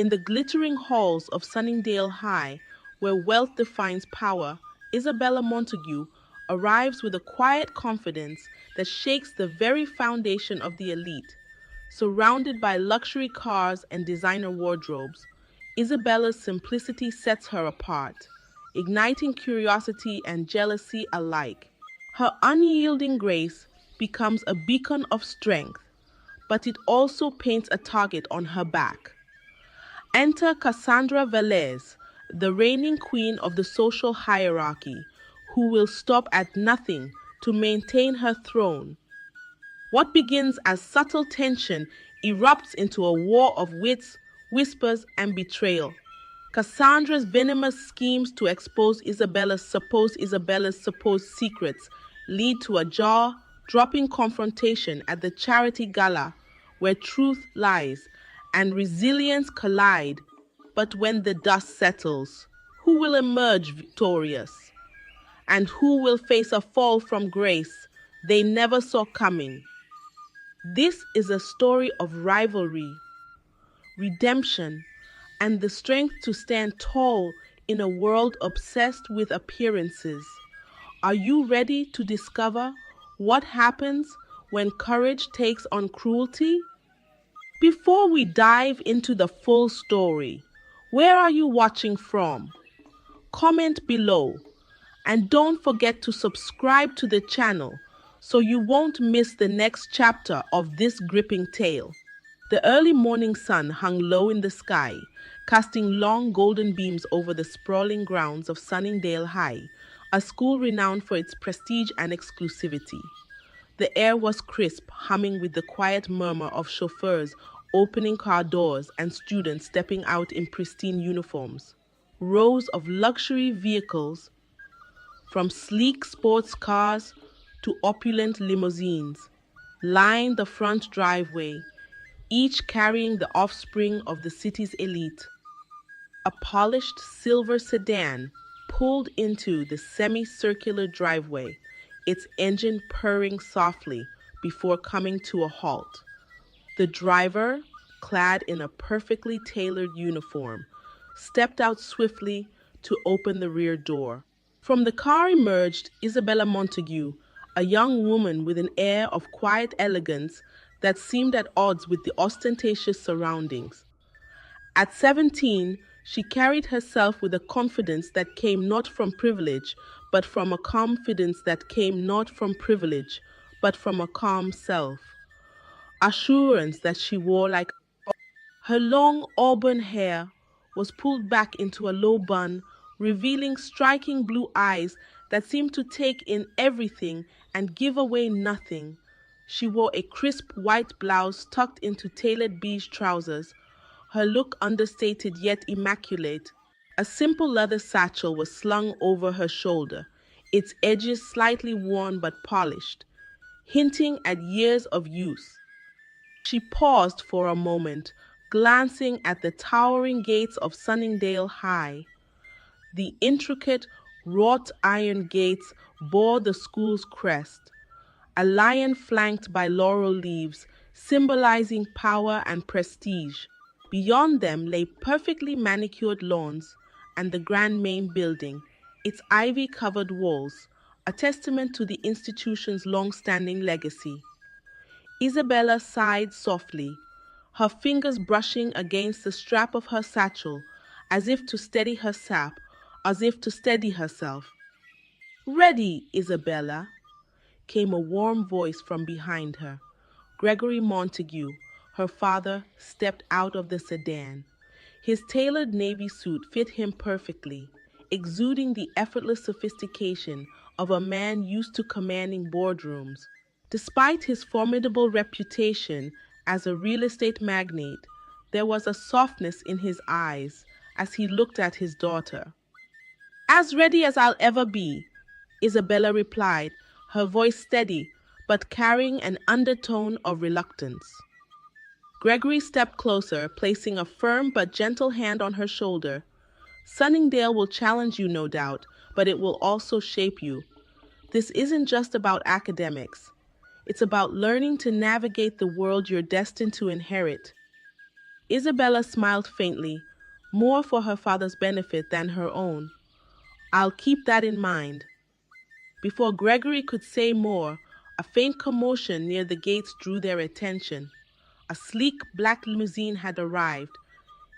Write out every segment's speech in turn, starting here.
In the glittering halls of Sunningdale High, where wealth defines power, Isabella Montague arrives with a quiet confidence that shakes the very foundation of the elite. Surrounded by luxury cars and designer wardrobes, Isabella's simplicity sets her apart, igniting curiosity and jealousy alike. Her unyielding grace becomes a beacon of strength, but it also paints a target on her back. Enter Cassandra Velez, the reigning queen of the social hierarchy, who will stop at nothing to maintain her throne. What begins as subtle tension erupts into a war of wits, whispers, and betrayal. Cassandra's venomous schemes to expose Isabella's supposed secrets lead to a jaw-dropping confrontation at the charity gala where truth lies and resilience collide. But when the dust settles, who will emerge victorious? And who will face a fall from grace they never saw coming? This is a story of rivalry, redemption, and the strength to stand tall in a world obsessed with appearances. Are you ready to discover what happens when courage takes on cruelty? Before we dive into the full story, where are you watching from? Comment below, and don't forget to subscribe to the channel so you won't miss the next chapter of this gripping tale. The early morning sun hung low in the sky, casting long golden beams over the sprawling grounds of Sunningdale High, a school renowned for its prestige and exclusivity. The air was crisp, humming with the quiet murmur of chauffeurs opening car doors and students stepping out in pristine uniforms. Rows of luxury vehicles, from sleek sports cars to opulent limousines, lined the front driveway, each carrying the offspring of the city's elite. A polished silver sedan pulled into the semicircular driveway, its engine purring softly before coming to a halt. The driver, clad in a perfectly tailored uniform, stepped out swiftly to open the rear door. From the car emerged Isabella Montague, a young woman with an air of quiet elegance that seemed at odds with the ostentatious surroundings. At 17, she carried herself with a confidence that came not from privilege, but from a confidence that came not from privilege, but from a calm self. Assurance that she wore like her long auburn hair was pulled back into a low bun, revealing striking blue eyes that seemed to take in everything and give away nothing. She wore a crisp white blouse tucked into tailored beige trousers, her look understated yet immaculate. A simple leather satchel was slung over her shoulder, its edges slightly worn but polished, hinting at years of use. She paused for a moment, glancing at the towering gates of Sunningdale High. The intricate, wrought iron gates bore the school's crest, a lion flanked by laurel leaves, symbolizing power and prestige. Beyond them lay perfectly manicured lawns and the grand main building, its ivy-covered walls, a testament to the institution's long-standing legacy. Isabella sighed softly, her fingers brushing against the strap of her satchel, as if to steady herself. "Ready, Isabella," came a warm voice from behind her. Gregory Montague, her father, stepped out of the sedan. His tailored navy suit fit him perfectly, exuding the effortless sophistication of a man used to commanding boardrooms. Despite his formidable reputation as a real estate magnate, there was a softness in his eyes as he looked at his daughter. "As ready as I'll ever be," Isabella replied, her voice steady but carrying an undertone of reluctance. Gregory stepped closer, placing a firm but gentle hand on her shoulder. "Sunningdale will challenge you, no doubt, but it will also shape you. This isn't just about academics. It's about learning to navigate the world you're destined to inherit." Isabella smiled faintly, more for her father's benefit than her own. I'll keep that in mind. Before Gregory could say more, a faint commotion near the gates drew their attention. A sleek black limousine had arrived,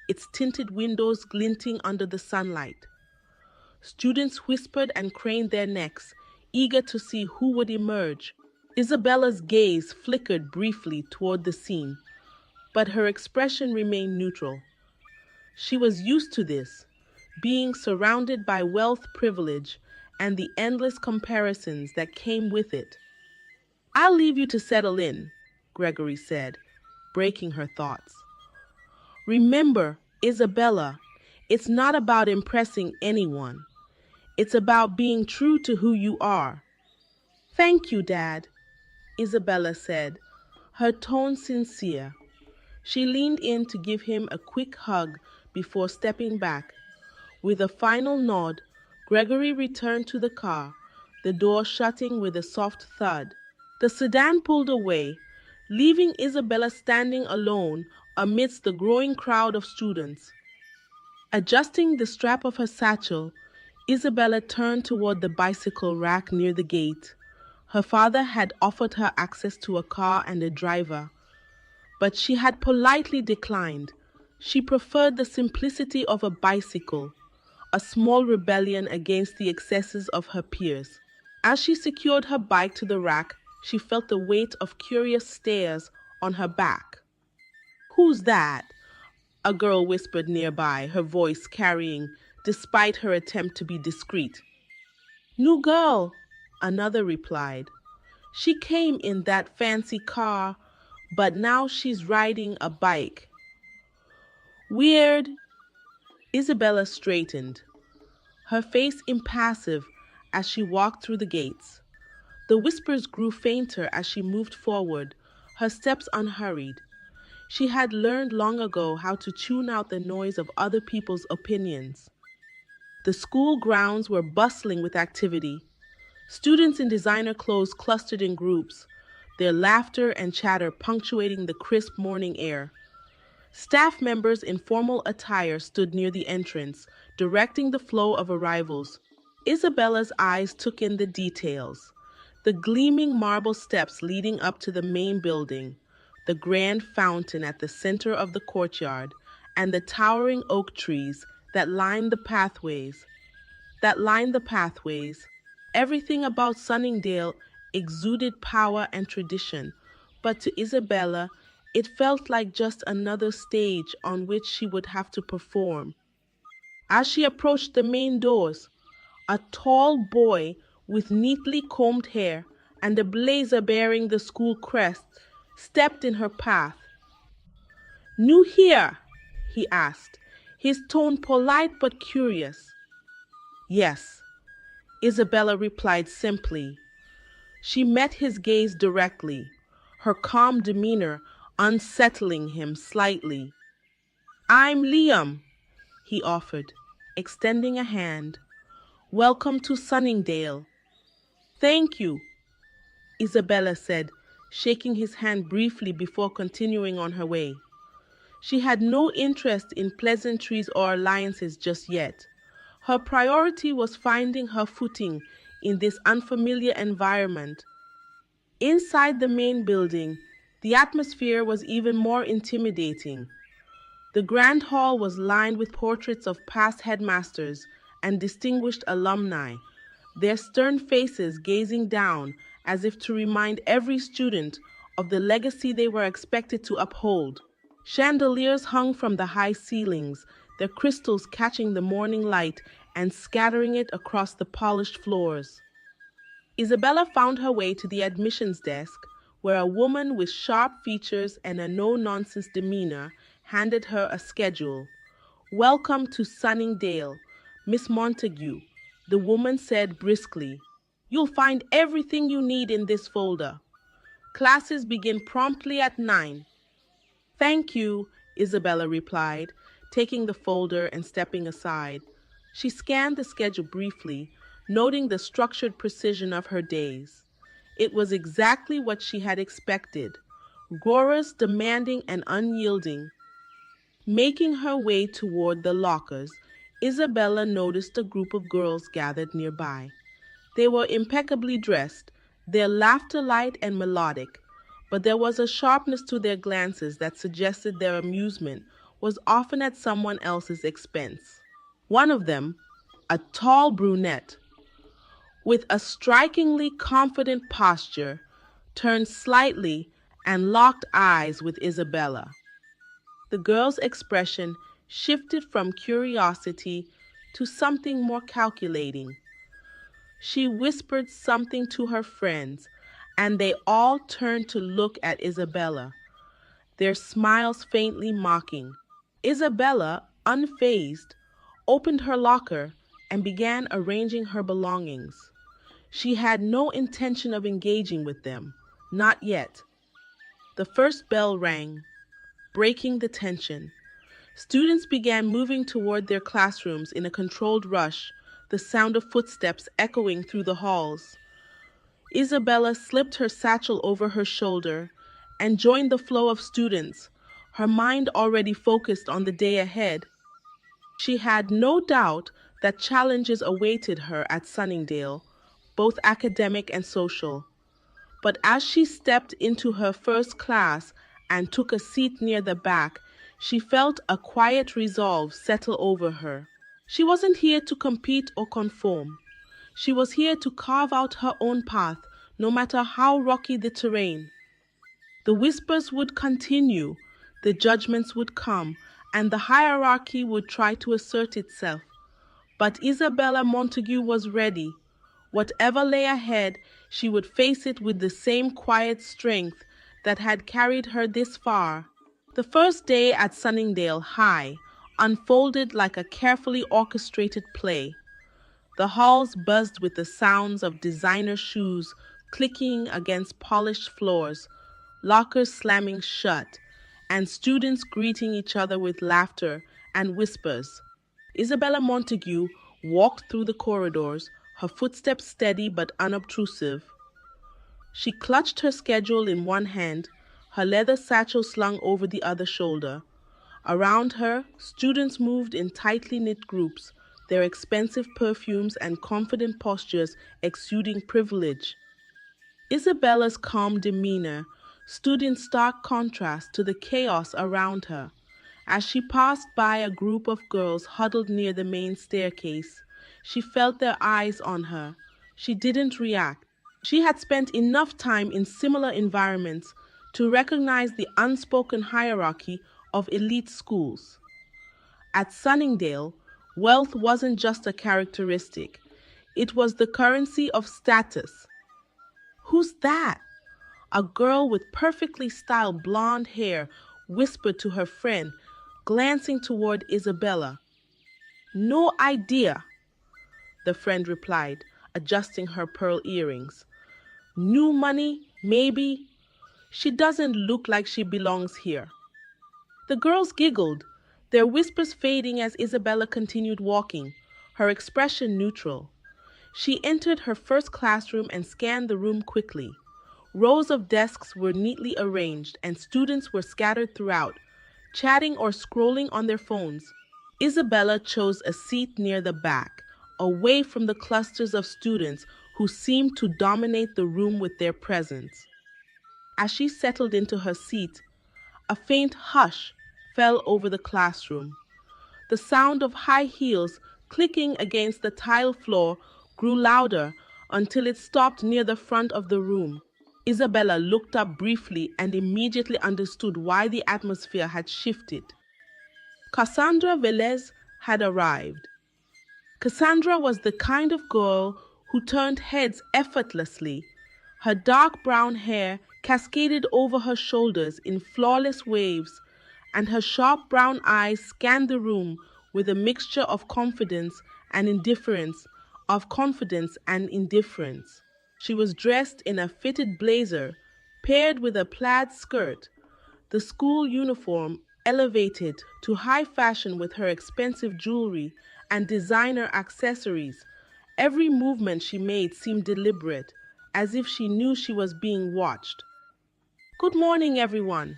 its tinted windows glinting under the sunlight. Students whispered and craned their necks, eager to see who would emerge. Isabella's gaze flickered briefly toward the scene, but her expression remained neutral. She was used to this, being surrounded by wealth, privilege, and the endless comparisons that came with it. I'll leave you to settle in, Gregory said, breaking her thoughts. Remember, Isabella, it's not about impressing anyone. It's about being true to who you are. Thank you, Dad, Isabella said, her tone sincere. She leaned in to give him a quick hug before stepping back. With a final nod, Gregory returned to the car, the door shutting with a soft thud. The sedan pulled away, leaving Isabella standing alone amidst the growing crowd of students. Adjusting the strap of her satchel, Isabella turned toward the bicycle rack near the gate. Her father had offered her access to a car and a driver, but she had politely declined. She preferred the simplicity of a bicycle, a small rebellion against the excesses of her peers. As she secured her bike to the rack, she felt the weight of curious stares on her back. Who's that? A girl whispered nearby, her voice carrying, despite her attempt to be discreet. New girl, another replied. She came in that fancy car, but now she's riding a bike. Weird. Isabella straightened, her face impassive as she walked through the gates. The whispers grew fainter as she moved forward, her steps unhurried. She had learned long ago how to tune out the noise of other people's opinions. The school grounds were bustling with activity. Students in designer clothes clustered in groups, their laughter and chatter punctuating the crisp morning air. Staff members in formal attire stood near the entrance, directing the flow of arrivals. Isabella's eyes took in the details: the gleaming marble steps leading up to the main building, the grand fountain at the center of the courtyard, and the towering oak trees that lined the pathways. Everything about Sunningdale exuded power and tradition, but to Isabella, it felt like just another stage on which she would have to perform. As she approached the main doors, a tall boy with neatly combed hair and a blazer bearing the school crest stepped in her path. New here? He asked, his tone polite but curious. Yes, Isabella replied simply. She met his gaze directly, her calm demeanor unsettling him slightly. I'm Liam, he offered, extending a hand. Welcome to Sunningdale. Thank you, Isabella said, shaking his hand briefly before continuing on her way. She had no interest in pleasantries or alliances just yet. Her priority was finding her footing in this unfamiliar environment. Inside the main building, the atmosphere was even more intimidating. The grand hall was lined with portraits of past headmasters and distinguished alumni, their stern faces gazing down as if to remind every student of the legacy they were expected to uphold. Chandeliers hung from the high ceilings, their crystals catching the morning light and scattering it across the polished floors. Isabella found her way to the admissions desk, where a woman with sharp features and a no-nonsense demeanor handed her a schedule. Welcome to Sunningdale, Miss Montague, the woman said briskly. You'll find everything you need in this folder. Classes begin promptly at 9. Thank you, Isabella replied, taking the folder and stepping aside. She scanned the schedule briefly, noting the structured precision of her days. It was exactly what she had expected, rigorous, demanding, and unyielding. Making her way toward the lockers, Isabella noticed a group of girls gathered nearby. They were impeccably dressed, their laughter light and melodic, but there was a sharpness to their glances that suggested their amusement was often at someone else's expense. One of them, a tall brunette, with a strikingly confident posture, turned slightly and locked eyes with Isabella. The girl's expression shifted from curiosity to something more calculating. She whispered something to her friends, and they all turned to look at Isabella, their smiles faintly mocking. Isabella, unfazed, opened her locker and began arranging her belongings. She had no intention of engaging with them, not yet. The first bell rang, breaking the tension. Students began moving toward their classrooms in a controlled rush, the sound of footsteps echoing through the halls. Isabella slipped her satchel over her shoulder and joined the flow of students, her mind already focused on the day ahead. She had no doubt that challenges awaited her at Sunningdale, both academic and social. But as she stepped into her first class and took a seat near the back, she felt a quiet resolve settle over her. She wasn't here to compete or conform. She was here to carve out her own path, no matter how rocky the terrain. The whispers would continue, the judgments would come, and the hierarchy would try to assert itself. But Isabella Montague was ready. Whatever lay ahead, she would face it with the same quiet strength that had carried her this far. The first day at Sunningdale High unfolded like a carefully orchestrated play. The halls buzzed with the sounds of designer shoes clicking against polished floors, lockers slamming shut, and students greeting each other with laughter and whispers. Isabella Montague walked through the corridors, her footsteps steady but unobtrusive. She clutched her schedule in one hand, her leather satchel slung over the other shoulder. Around her, students moved in tightly knit groups, their expensive perfumes and confident postures exuding privilege. Isabella's calm demeanor stood in stark contrast to the chaos around her. As she passed by a group of girls huddled near the main staircase, she felt their eyes on her. She didn't react. She had spent enough time in similar environments to recognize the unspoken hierarchy of elite schools. At Sunningdale, wealth wasn't just a characteristic, it was the currency of status. "Who's that?" A girl with perfectly styled blonde hair whispered to her friend, glancing toward Isabella. "No idea," the friend replied, adjusting her pearl earrings. "New money, maybe. She doesn't look like she belongs here." The girls giggled, their whispers fading as Isabella continued walking, her expression neutral. She entered her first classroom and scanned the room quickly. Rows of desks were neatly arranged, and students were scattered throughout, chatting or scrolling on their phones. Isabella chose a seat near the back, away from the clusters of students who seemed to dominate the room with their presence. As she settled into her seat, a faint hush fell over the classroom. The sound of high heels clicking against the tile floor grew louder until it stopped near the front of the room. Isabella looked up briefly and immediately understood why the atmosphere had shifted. Cassandra Velez had arrived. Cassandra was the kind of girl who turned heads effortlessly. Her dark brown hair cascaded over her shoulders in flawless waves, and her sharp brown eyes scanned the room with a mixture of confidence and indifference, She was dressed in a fitted blazer, paired with a plaid skirt, the school uniform elevated to high fashion with her expensive jewelry and designer accessories. Every movement she made seemed deliberate, as if she knew she was being watched. "Good morning, everyone,"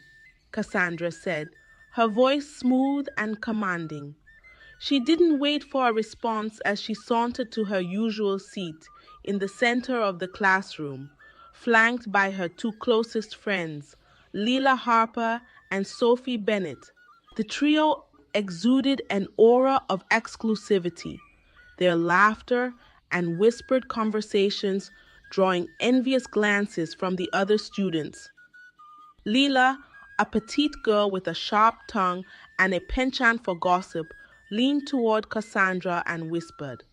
Cassandra said, her voice smooth and commanding. She didn't wait for a response as she sauntered to her usual seat in the center of the classroom, flanked by her two closest friends, Leela Harper and Sophie Bennett. The trio exuded an aura of exclusivity, their laughter and whispered conversations drawing envious glances from the other students. Leela, a petite girl with a sharp tongue and a penchant for gossip, leaned toward Cassandra and whispered,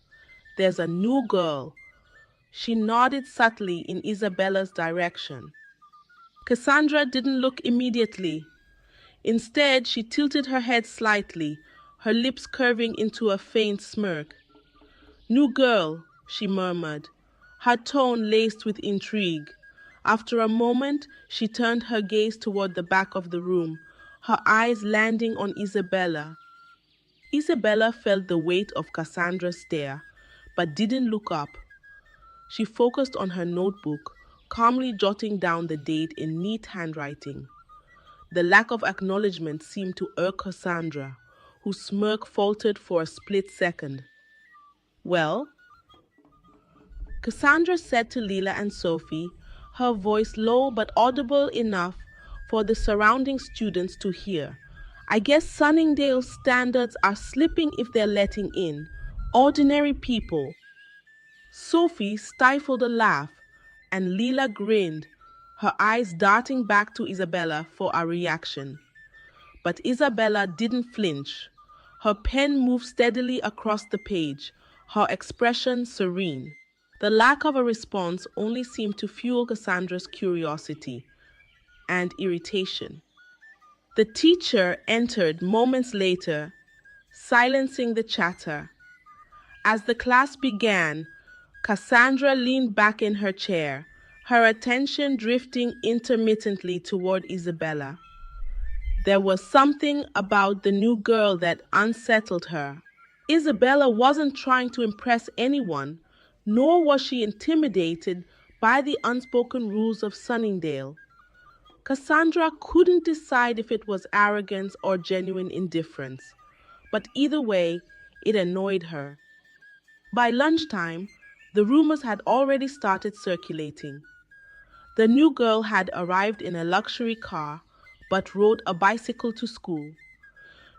"There's a new girl." She nodded subtly in Isabella's direction. Cassandra didn't look immediately. Instead, she tilted her head slightly, her lips curving into a faint smirk. "New girl," she murmured, her tone laced with intrigue. After a moment, she turned her gaze toward the back of the room, her eyes landing on Isabella. Isabella felt the weight of Cassandra's stare, but didn't look up. She focused on her notebook, calmly jotting down the date in neat handwriting. The lack of acknowledgement seemed to irk Cassandra, whose smirk faltered for a split second. "Well?" Cassandra said to Leela and Sophie, her voice low but audible enough for the surrounding students to hear. "I guess Sunningdale's standards are slipping if they're letting in ordinary people." Sophie stifled a laugh, and Leela grinned, her eyes darting back to Isabella for a reaction. But Isabella didn't flinch. Her pen moved steadily across the page, her expression serene. The lack of a response only seemed to fuel Cassandra's curiosity and irritation. The teacher entered moments later, silencing the chatter. As the class began, Cassandra leaned back in her chair, her attention drifting intermittently toward Isabella. There was something about the new girl that unsettled her. Isabella wasn't trying to impress anyone, nor was she intimidated by the unspoken rules of Sunningdale. Cassandra couldn't decide if it was arrogance or genuine indifference, but either way, it annoyed her. By lunchtime, the rumors had already started circulating. The new girl had arrived in a luxury car, but rode a bicycle to school.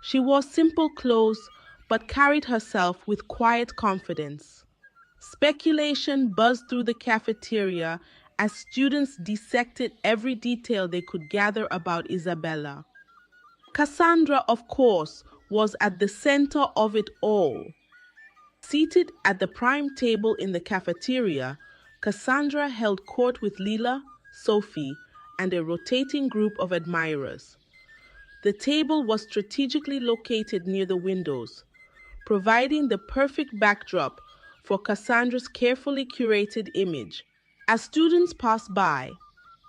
She wore simple clothes, but carried herself with quiet confidence. Speculation buzzed through the cafeteria as students dissected every detail they could gather about Isabella. Cassandra, of course, was at the center of it all. Seated at the prime table in the cafeteria, Cassandra held court with Leela, Sophie, and a rotating group of admirers. The table was strategically located near the windows, providing the perfect backdrop for Cassandra's carefully curated image. As students passed by,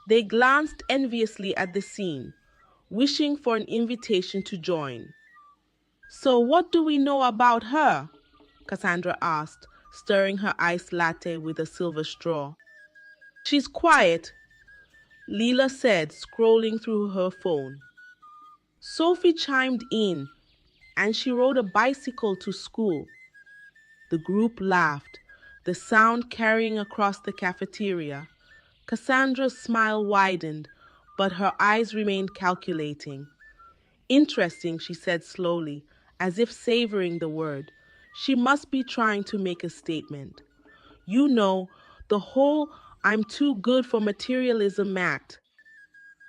they glanced enviously at the scene, wishing for an invitation to join. "So what do we know about her?" Cassandra asked, stirring her iced latte with a silver straw. "She's quiet," Leela said, scrolling through her phone. Sophie chimed in, "and she rode a bicycle to school." The group laughed, the sound carrying across the cafeteria. Cassandra's smile widened, but her eyes remained calculating. "Interesting," she said slowly, as if savoring the word. She must be trying to make a statement. "You know, the whole 'I'm too good for materialism' act.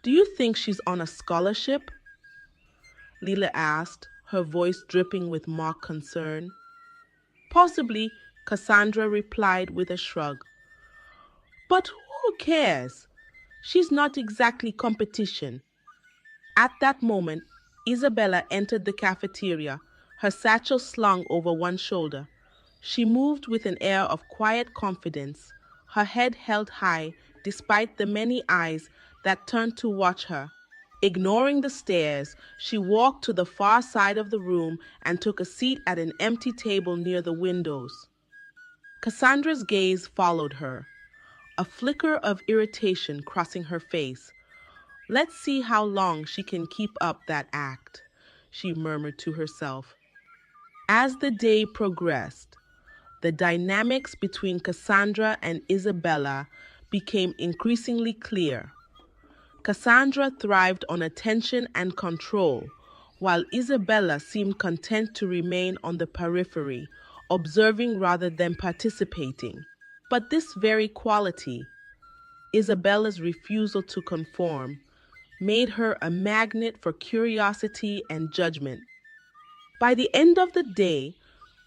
Do you think she's on a scholarship?" Leela asked, her voice dripping with mock concern. "Possibly," Cassandra replied with a shrug. "But who cares? She's not exactly competition." At that moment, Isabella entered the cafeteria, her satchel slung over one shoulder. She moved with an air of quiet confidence, her head held high despite the many eyes that turned to watch her. Ignoring the stares, she walked to the far side of the room and took a seat at an empty table near the windows. Cassandra's gaze followed her, a flicker of irritation crossing her face. Let's see how long she can keep up that act. she murmured to herself. As the day progressed, the dynamics between Cassandra and Isabella became increasingly clear. Cassandra thrived on attention and control, while Isabella seemed content to remain on the periphery, observing rather than participating. But this very quality, Isabella's refusal to conform, made her a magnet for curiosity and judgment. By the end of the day,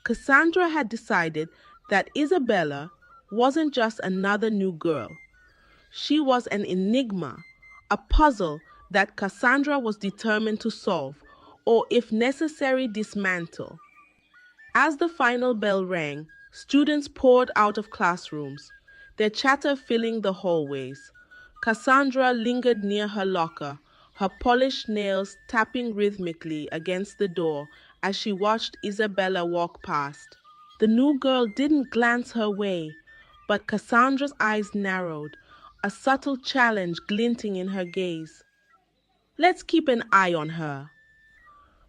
Cassandra had decided that Isabella wasn't just another new girl. She was an enigma, a puzzle that Cassandra was determined to solve, or if necessary, dismantle. As the final bell rang, students poured out of classrooms, their chatter filling the hallways. Cassandra lingered near her locker, her polished nails tapping rhythmically against the door as she watched Isabella walk past. The new girl didn't glance her way, but Cassandra's eyes narrowed, a subtle challenge glinting in her gaze. "Let's keep an eye on her,"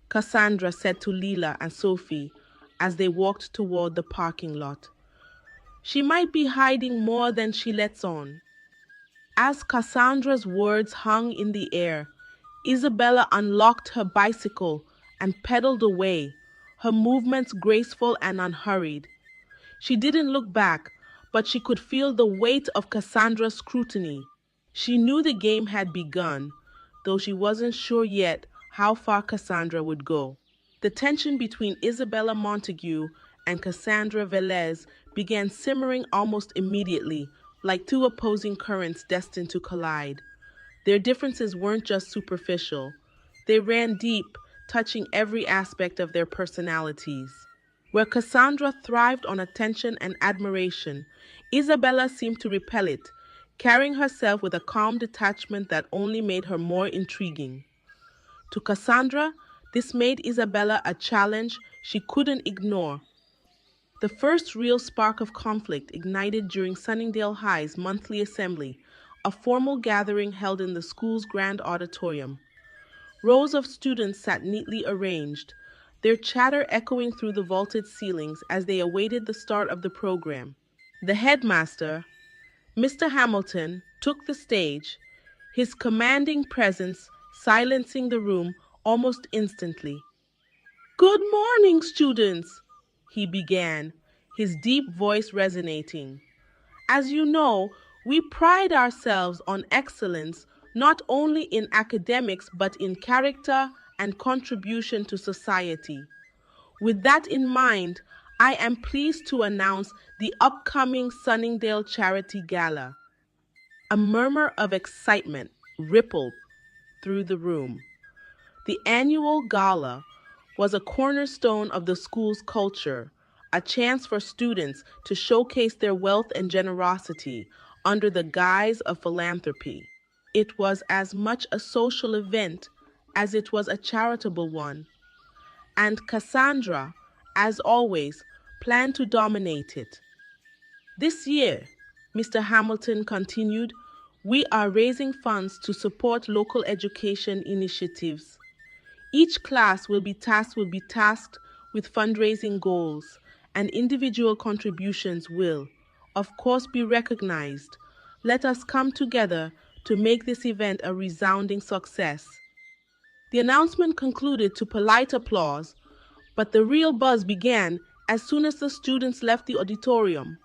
Cassandra said to Leela and Sophie as they walked toward the parking lot. "She might be hiding more than she lets on." As Cassandra's words hung in the air, Isabella unlocked her bicycle and pedaled away, her movements graceful and unhurried. She didn't look back, but she could feel the weight of Cassandra's scrutiny. She knew the game had begun, though she wasn't sure yet how far Cassandra would go. The tension between Isabella Montague and Cassandra Velez began simmering almost immediately, like two opposing currents destined to collide. Their differences weren't just superficial. They ran deep, touching every aspect of their personalities. Where Cassandra thrived on attention and admiration, Isabella seemed to repel it, carrying herself with a calm detachment that only made her more intriguing. To Cassandra, this made Isabella a challenge she couldn't ignore. The first real spark of conflict ignited during Sunningdale High's monthly assembly, a formal gathering held in the school's grand auditorium. Rows of students sat neatly arranged, their chatter echoing through the vaulted ceilings as they awaited the start of the program. The headmaster, Mr. Hamilton, took the stage, his commanding presence silencing the room almost instantly. "Good morning, students," he began, his deep voice resonating. "As you know, we pride ourselves on excellence not only in academics but in character and contribution to society. With that in mind, I am pleased to announce the upcoming Sunningdale Charity Gala." A murmur of excitement rippled through the room. The annual gala was a cornerstone of the school's culture, a chance for students to showcase their wealth and generosity under the guise of philanthropy. It was as much a social event as it was a charitable one, and Cassandra, as always, planned to dominate it. "This year," Mr. Hamilton continued, "we are raising funds to support local education initiatives. Each class will be tasked with fundraising goals, and individual contributions will, of course, be recognized. Let us come together to make this event a resounding success." The announcement concluded to polite applause, but the real buzz began as soon as the students left the auditorium.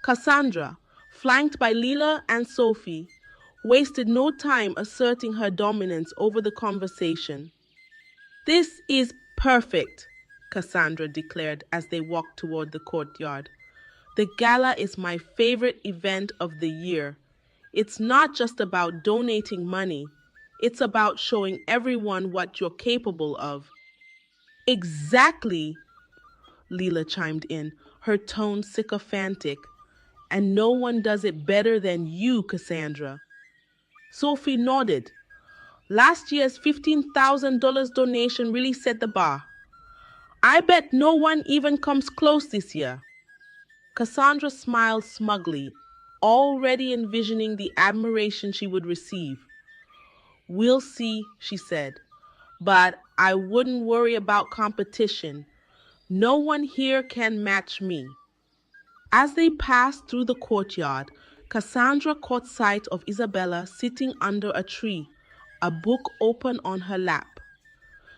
Cassandra, flanked by Leela and Sophie, wasted no time asserting her dominance over the conversation. "This is perfect," Cassandra declared as they walked toward the courtyard. "The gala is my favorite event of the year. It's not just about donating money. It's about showing everyone what you're capable of." "Exactly," Leela chimed in, her tone sycophantic. "And no one does it better than you, Cassandra." Sophie nodded. "Last year's $15,000 donation really set the bar. I bet no one even comes close this year." Cassandra smiled smugly, already envisioning the admiration she would receive. "We'll see," she said, "but I wouldn't worry about competition. No one here can match me. As they passed through the courtyard, Cassandra caught sight of Isabella sitting under a tree, a book open on her lap.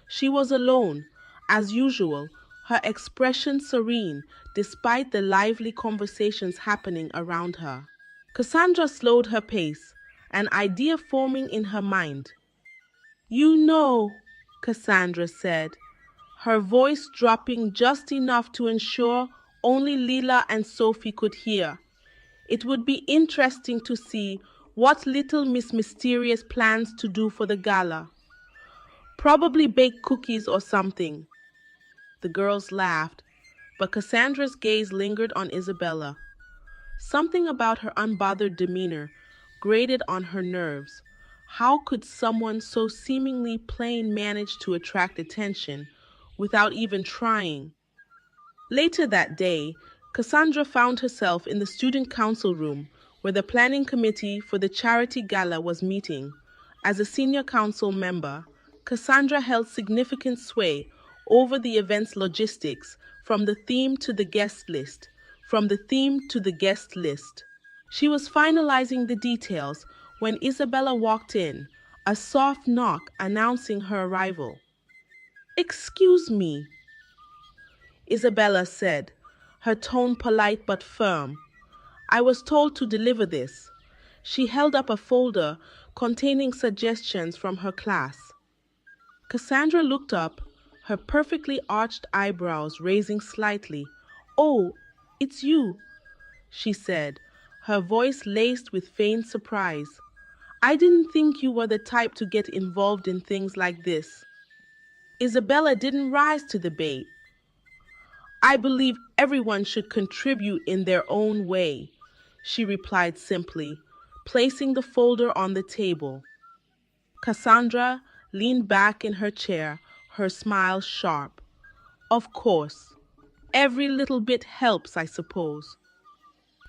She was alone, as usual, her expression serene despite the lively conversations happening around her. Cassandra slowed her pace, an idea forming in her mind. "You know," Cassandra said, her voice dropping just enough to ensure only Lila and Sophie could hear. "It would be interesting to see what little Miss Mysterious plans to do for the gala. Probably bake cookies or something." The girls laughed, but Cassandra's gaze lingered on Isabella. Something about her unbothered demeanor grated on her nerves. How could someone so seemingly plain manage to attract attention without even trying? Later that day, Cassandra found herself in the student council room where the planning committee for the charity gala was meeting. As a senior council member, Cassandra held significant sway over the event's logistics, from the theme to the guest list. She was finalizing the details when Isabella walked in, a soft knock announcing her arrival. "Excuse me," Isabella said, her tone polite but firm. "I was told to deliver this." She held up a folder containing suggestions from her class. Cassandra looked up, her perfectly arched eyebrows raising slightly. "Oh, it's you," she said, her voice laced with faint surprise. "I didn't think you were the type to get involved in things like this." Isabella didn't rise to the bait. "I believe everyone should contribute in their own way," she replied simply, placing the folder on the table. Cassandra leaned back in her chair, her smile sharp. "Of course. Every little bit helps, I suppose."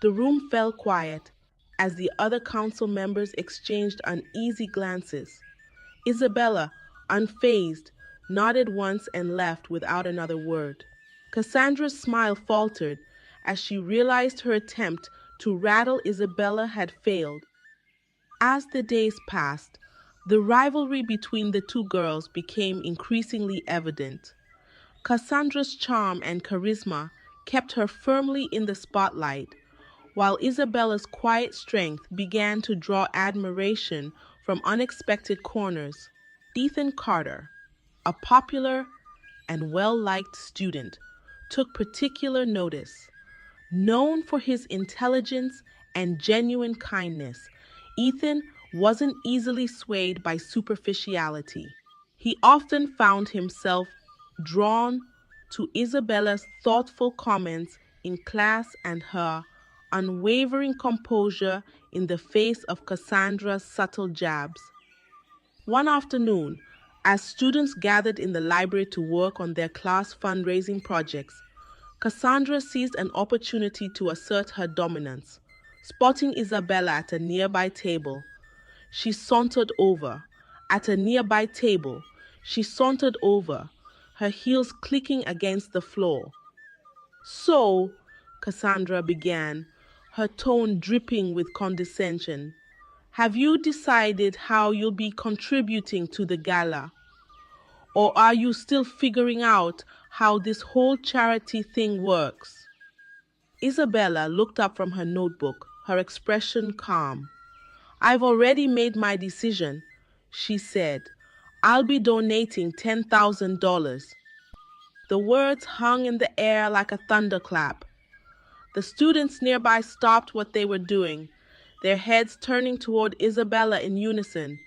The room fell quiet as the other council members exchanged uneasy glances. Isabella, unfazed, nodded once and left without another word. Cassandra's smile faltered as she realized her attempt to rattle Isabella had failed. As the days passed, the rivalry between the two girls became increasingly evident. Cassandra's charm and charisma kept her firmly in the spotlight, while Isabella's quiet strength began to draw admiration from unexpected corners. Ethan Carter, a popular and well-liked student, took particular notice. Known for his intelligence and genuine kindness, Ethan wasn't easily swayed by superficiality. He often found himself drawn to Isabella's thoughtful comments in class and her unwavering composure in the face of Cassandra's subtle jabs. One afternoon, as students gathered in the library to work on their class fundraising projects, Cassandra seized an opportunity to assert her dominance. Spotting Isabella at a nearby table, she sauntered over. Her heels clicking against the floor. "So," Cassandra began, her tone dripping with condescension, "have you decided how you'll be contributing to the gala? Or are you still figuring out how this whole charity thing works?" Isabella looked up from her notebook, her expression calm. "I've already made my decision," she said. "I'll be donating $10,000. The words hung in the air like a thunderclap. The students nearby stopped what they were doing, their heads turning toward Isabella in unison.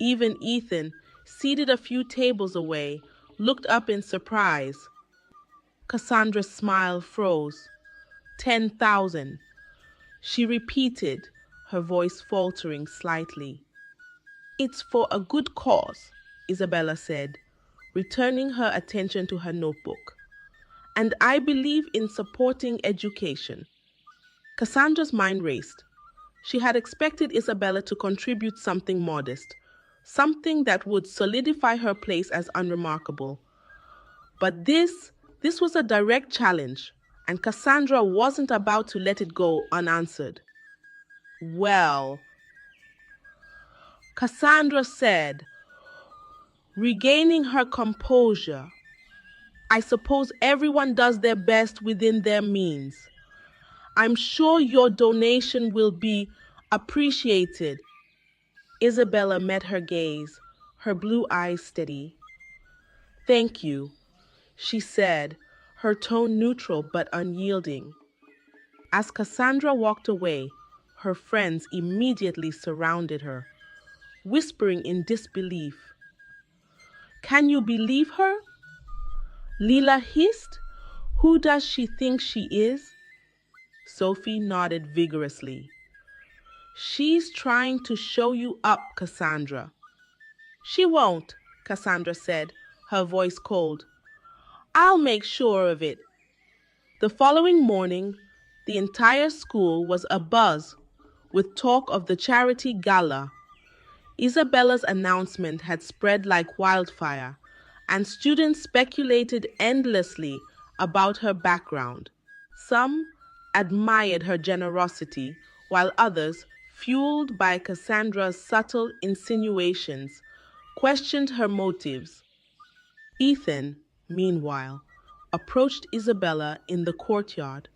Even Ethan, seated a few tables away, looked up in surprise. Cassandra's smile froze. 10,000. She repeated, her voice faltering slightly. "It's for a good cause," Isabella said, returning her attention to her notebook. "And I believe in supporting education." Cassandra's mind raced. She had expected Isabella to contribute something modest, something that would solidify her place as unremarkable. But this was a direct challenge, and Cassandra wasn't about to let it go unanswered. Well, Cassandra said, regaining her composure, I suppose everyone does their best within their means. I'm sure your donation will be appreciated. Isabella met her gaze, her blue eyes steady. Thank you, she said, her tone neutral but unyielding. As Cassandra walked away, her friends immediately surrounded her, whispering in disbelief. Can you believe her? Leela hissed. Who does she think she is? Sophie nodded vigorously. She's trying to show you up, Cassandra. She won't, Cassandra said, her voice cold. I'll make sure of it. The following morning, the entire school was abuzz with talk of the charity gala. Isabella's announcement had spread like wildfire, and students speculated endlessly about her background. Some admired her generosity, while others, fueled by Cassandra's subtle insinuations, questioned her motives. Ethan, meanwhile, approached Isabella in the courtyard,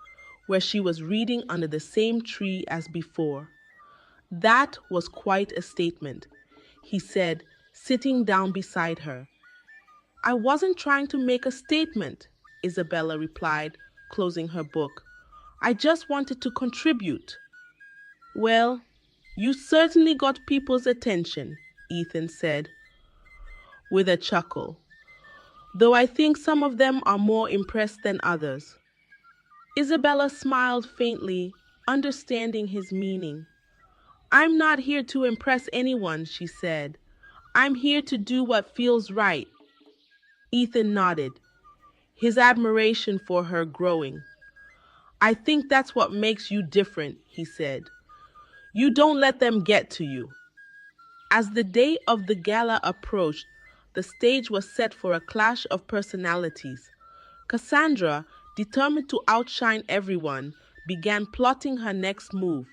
where she was reading under the same tree as before. That was quite a statement, he said, sitting down beside her. I wasn't trying to make a statement, Isabella replied, closing her book. I just wanted to contribute. Well, you certainly got people's attention, Ethan said, with a chuckle, though I think some of them are more impressed than others. Isabella smiled faintly, understanding his meaning. I'm not here to impress anyone, she said. I'm here to do what feels right. Ethan nodded, his admiration for her growing. I think that's what makes you different, he said. You don't let them get to you. As the day of the gala approached, the stage was set for a clash of personalities. Cassandra, determined to outshine everyone, began plotting her next move.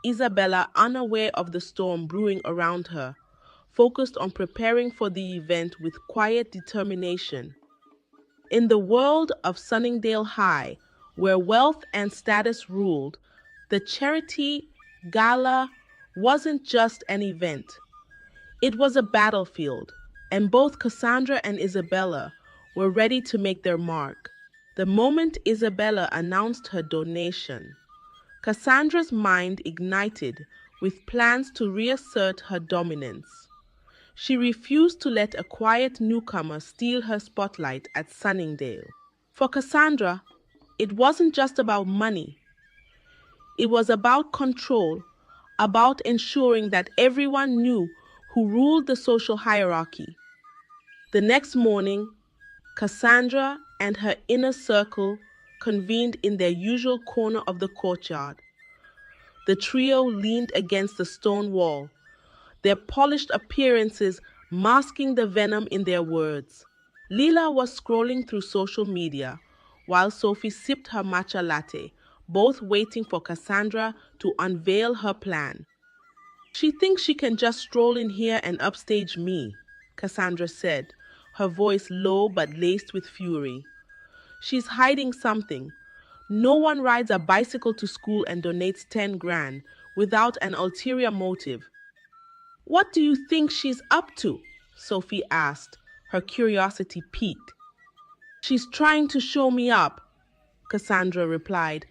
Isabella, unaware of the storm brewing around her, focused on preparing for the event with quiet determination. In the world of Sunningdale High, where wealth and status ruled, the charity gala wasn't just an event. It was a battlefield, and both Cassandra and Isabella were ready to make their mark. The moment Isabella announced her donation, Cassandra's mind ignited with plans to reassert her dominance. She refused to let a quiet newcomer steal her spotlight at Sunningdale. For Cassandra, it wasn't just about money. It was about control, about ensuring that everyone knew who ruled the social hierarchy. The next morning, Cassandra and her inner circle convened in their usual corner of the courtyard. The trio leaned against the stone wall, their polished appearances masking the venom in their words. Leela was scrolling through social media, while Sophie sipped her matcha latte, both waiting for Cassandra to unveil her plan. She thinks she can just stroll in here and upstage me, Cassandra said, her voice low but laced with fury. She's hiding something. No one rides a bicycle to school and donates 10 grand without an ulterior motive. What do you think she's up to? Sophie asked, her curiosity piqued. She's trying to show me up, Cassandra replied,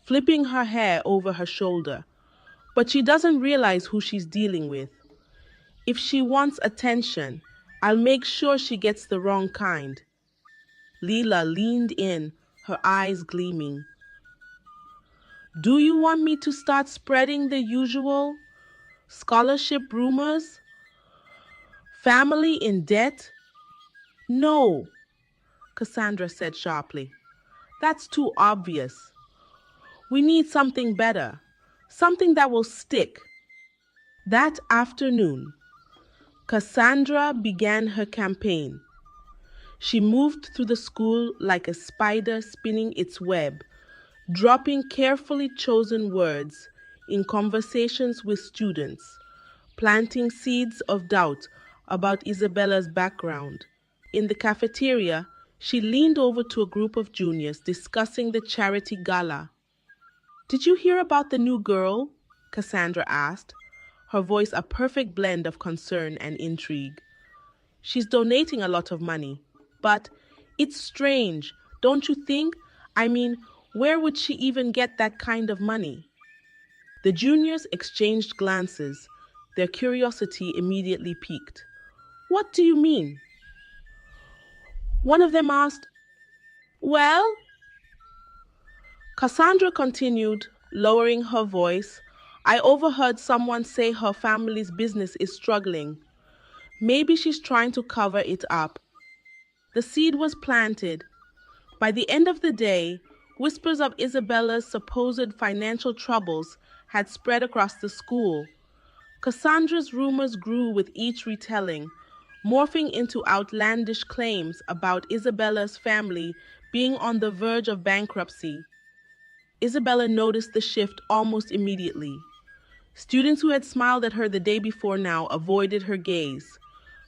flipping her hair over her shoulder. But she doesn't realize who she's dealing with. If she wants attention, I'll make sure she gets the wrong kind. Leela leaned in, her eyes gleaming. Do you want me to start spreading the usual scholarship rumors? Family in debt? No, Cassandra said sharply. That's too obvious. We need something better, something that will stick. That afternoon, Cassandra began her campaign. She moved through the school like a spider spinning its web, dropping carefully chosen words in conversations with students, planting seeds of doubt about Isabella's background. In the cafeteria, she leaned over to a group of juniors discussing the charity gala. "Did you hear about the new girl?" Cassandra asked, her voice a perfect blend of concern and intrigue. "She's donating a lot of money, but it's strange, don't you think? I mean, where would she even get that kind of money?" The juniors exchanged glances, their curiosity immediately piqued. "What do you mean?" One of them asked. "Well," Cassandra continued, lowering her voice, "I overheard someone say her family's business is struggling. Maybe she's trying to cover it up." The seed was planted. By the end of the day, whispers of Isabella's supposed financial troubles had spread across the school. Cassandra's rumors grew with each retelling, morphing into outlandish claims about Isabella's family being on the verge of bankruptcy. Isabella noticed the shift almost immediately. Students who had smiled at her the day before now avoided her gaze.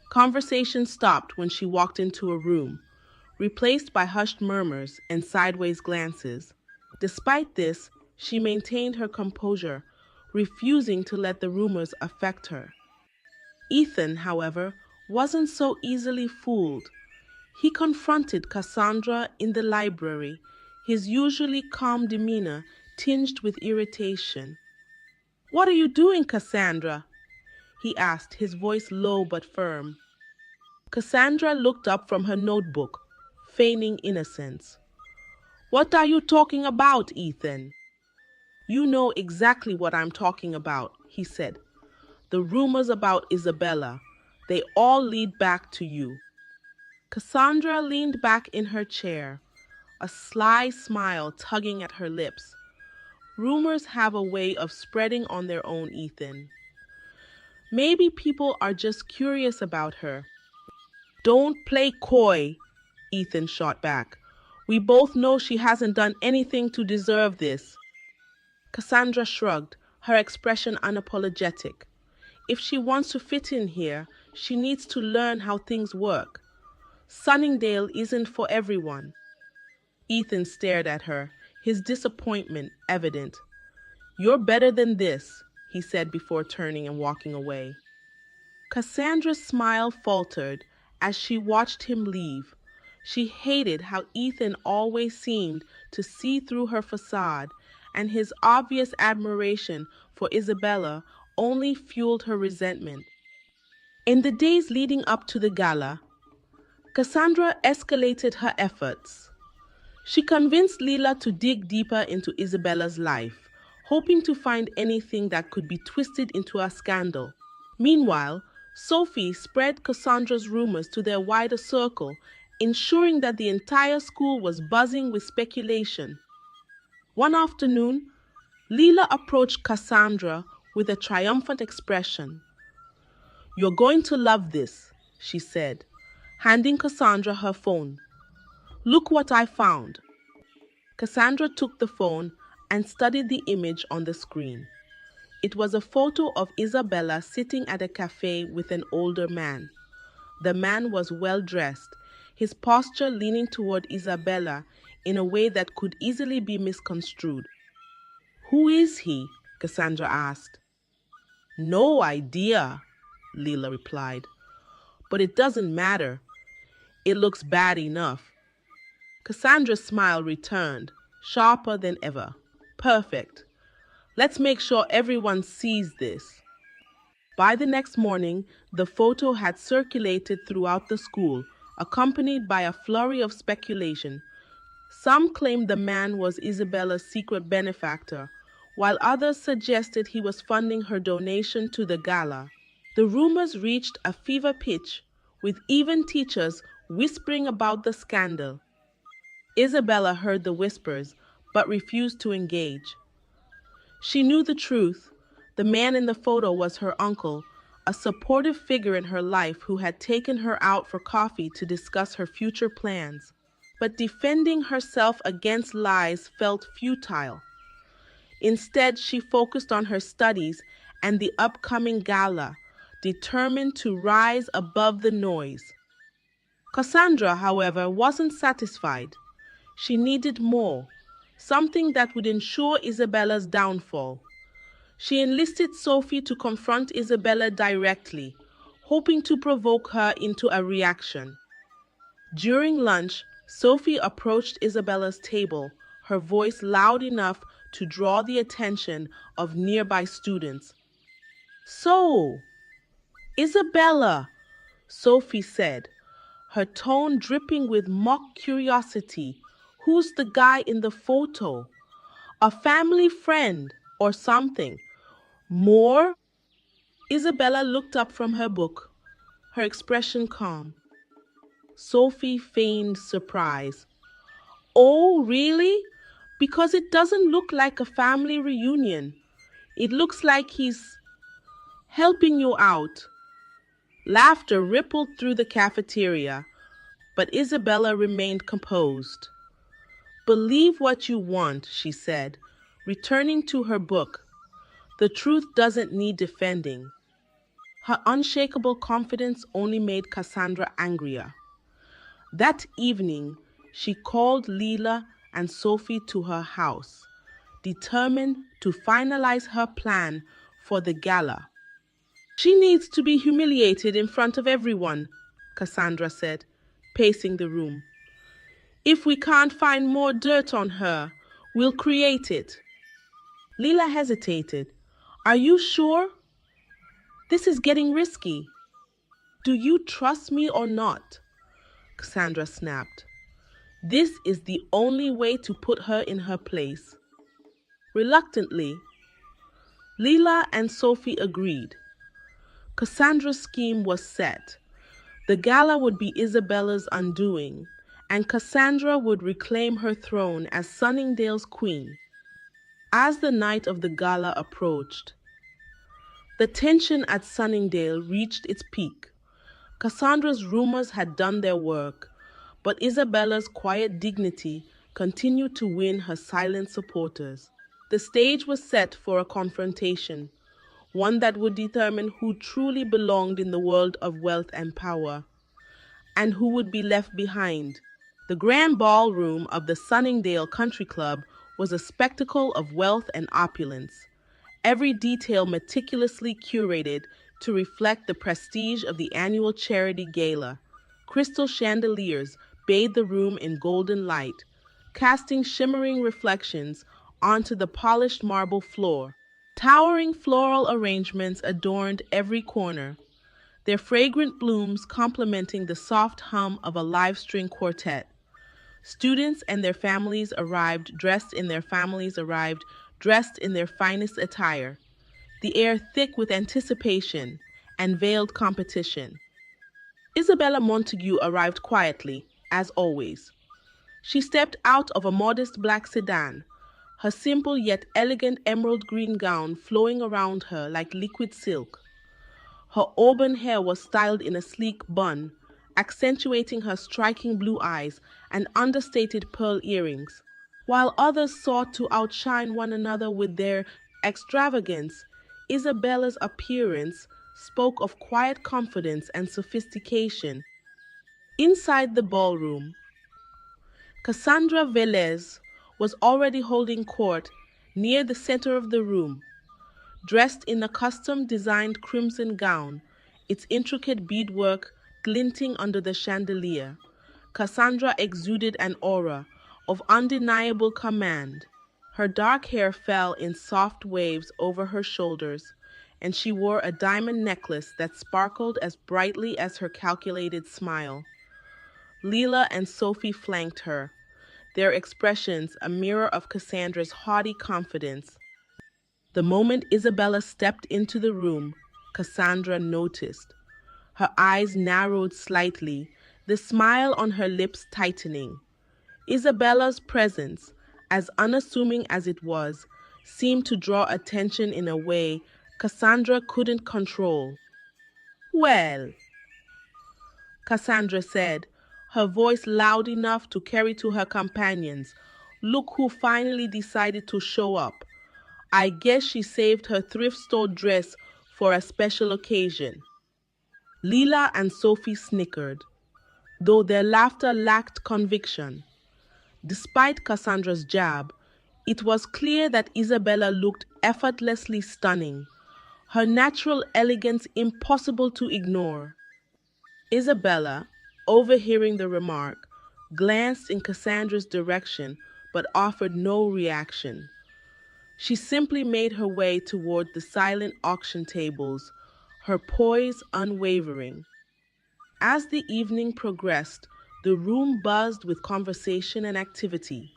Conversation stopped when she walked into a room, replaced by hushed murmurs and sideways glances. Despite this, she maintained her composure, refusing to let the rumors affect her. Ethan, however, wasn't so easily fooled. He confronted Cassandra in the library, his usually calm demeanor tinged with irritation. "What are you doing, Cassandra?" he asked, his voice low but firm. Cassandra looked up from her notebook, feigning innocence. "What are you talking about, Ethan?" "You know exactly what I'm talking about," he said. "The rumors about Isabella. They all lead back to you." Cassandra leaned back in her chair, a sly smile tugging at her lips. "Rumors have a way of spreading on their own, Ethan. Maybe people are just curious about her." "Don't play coy," Ethan shot back. "We both know she hasn't done anything to deserve this." Cassandra shrugged, her expression unapologetic. "If she wants to fit in here, she needs to learn how things work. Sunningdale isn't for everyone." Ethan stared at her, his disappointment evident. "You're better than this," he said before turning and walking away. Cassandra's smile faltered as she watched him leave. She hated how Ethan always seemed to see through her facade, and his obvious admiration for Isabella only fueled her resentment. In the days leading up to the gala, Cassandra escalated her efforts. She convinced Leela to dig deeper into Isabella's life, hoping to find anything that could be twisted into a scandal. Meanwhile, Sophie spread Cassandra's rumors to their wider circle, ensuring that the entire school was buzzing with speculation. One afternoon, Leela approached Cassandra with a triumphant expression. "You're going to love this," she said, handing Cassandra her phone. "Look what I found." Cassandra took the phone and studied the image on the screen. It was a photo of Isabella sitting at a cafe with an older man. The man was well dressed, his posture leaning toward Isabella in a way that could easily be misconstrued. "Who is he?" Cassandra asked. "No idea," Leela replied. "But it doesn't matter. It looks bad enough." Cassandra's smile returned, sharper than ever. "Perfect. Let's make sure everyone sees this." By the next morning, the photo had circulated throughout the school, accompanied by a flurry of speculation. Some claimed the man was Isabella's secret benefactor, while others suggested he was funding her donation to the gala. The rumors reached a fever pitch, with even teachers whispering about the scandal. Isabella heard the whispers, but refused to engage. She knew the truth. The man in the photo was her uncle, a supportive figure in her life who had taken her out for coffee to discuss her future plans. But defending herself against lies felt futile. Instead, she focused on her studies and the upcoming gala, determined to rise above the noise. Cassandra, however, wasn't satisfied. She needed more, something that would ensure Isabella's downfall. She enlisted Sophie to confront Isabella directly, hoping to provoke her into a reaction. During lunch, Sophie approached Isabella's table, her voice loud enough to draw the attention of nearby students. "So, Isabella," Sophie said, her tone dripping with mock curiosity, "who's the guy in the photo? A family friend or something? More?" Isabella looked up from her book, her expression calm. Sophie feigned surprise. "Oh, really? Because it doesn't look like a family reunion. It looks like he's helping you out." Laughter rippled through the cafeteria, but Isabella remained composed. "Believe what you want," she said, returning to her book. "The truth doesn't need defending." Her unshakable confidence only made Cassandra angrier. That evening, she called Leela and Sophie to her house, determined to finalize her plan for the gala. "She needs to be humiliated in front of everyone," Cassandra said, pacing the room. "If we can't find more dirt on her, we'll create it." Leela hesitated. "Are you sure? This is getting risky." "Do you trust me or not?" Cassandra snapped. "This is the only way to put her in her place." Reluctantly, Leela and Sophie agreed. Cassandra's scheme was set. The gala would be Isabella's undoing, and Cassandra would reclaim her throne as Sunningdale's queen. As the night of the gala approached, the tension at Sunningdale reached its peak. Cassandra's rumors had done their work, but Isabella's quiet dignity continued to win her silent supporters. The stage was set for a confrontation, one that would determine who truly belonged in the world of wealth and power, and who would be left behind. The grand ballroom of the Sunningdale Country Club was a spectacle of wealth and opulence, every detail meticulously curated to reflect the prestige of the annual charity gala. Crystal chandeliers bathed the room in golden light, casting shimmering reflections onto the polished marble floor. Towering floral arrangements adorned every corner, their fragrant blooms complementing the soft hum of a live string quartet. Students and their families arrived dressed in their finest attire, the air thick with anticipation and veiled competition. Isabella Montague arrived quietly, as always. She stepped out of a modest black sedan, her simple yet elegant emerald green gown flowing around her like liquid silk. Her auburn hair was styled in a sleek bun, accentuating her striking blue eyes and understated pearl earrings. While others sought to outshine one another with their extravagance, Isabella's appearance spoke of quiet confidence and sophistication. Inside the ballroom, Cassandra Velez was already holding court near the center of the room. Dressed in a custom-designed crimson gown, its intricate beadwork glinting under the chandelier, Cassandra exuded an aura of undeniable command. Her dark hair fell in soft waves over her shoulders, and she wore a diamond necklace that sparkled as brightly as her calculated smile. Leela and Sophie flanked her, their expressions a mirror of Cassandra's haughty confidence. The moment Isabella stepped into the room, Cassandra noticed. Her eyes narrowed slightly, the smile on her lips tightening. Isabella's presence, as unassuming as it was, seemed to draw attention in a way Cassandra couldn't control. Well, Cassandra said, her voice loud enough to carry to her companions, look who finally decided to show up. I guess she saved her thrift store dress for a special occasion. Leela and Sophie snickered, though their laughter lacked conviction. Despite Cassandra's jab, it was clear that Isabella looked effortlessly stunning, her natural elegance impossible to ignore. Isabella, overhearing the remark, glanced in Cassandra's direction but offered no reaction. She simply made her way toward the silent auction tables, her poise unwavering. As the evening progressed, the room buzzed with conversation and activity.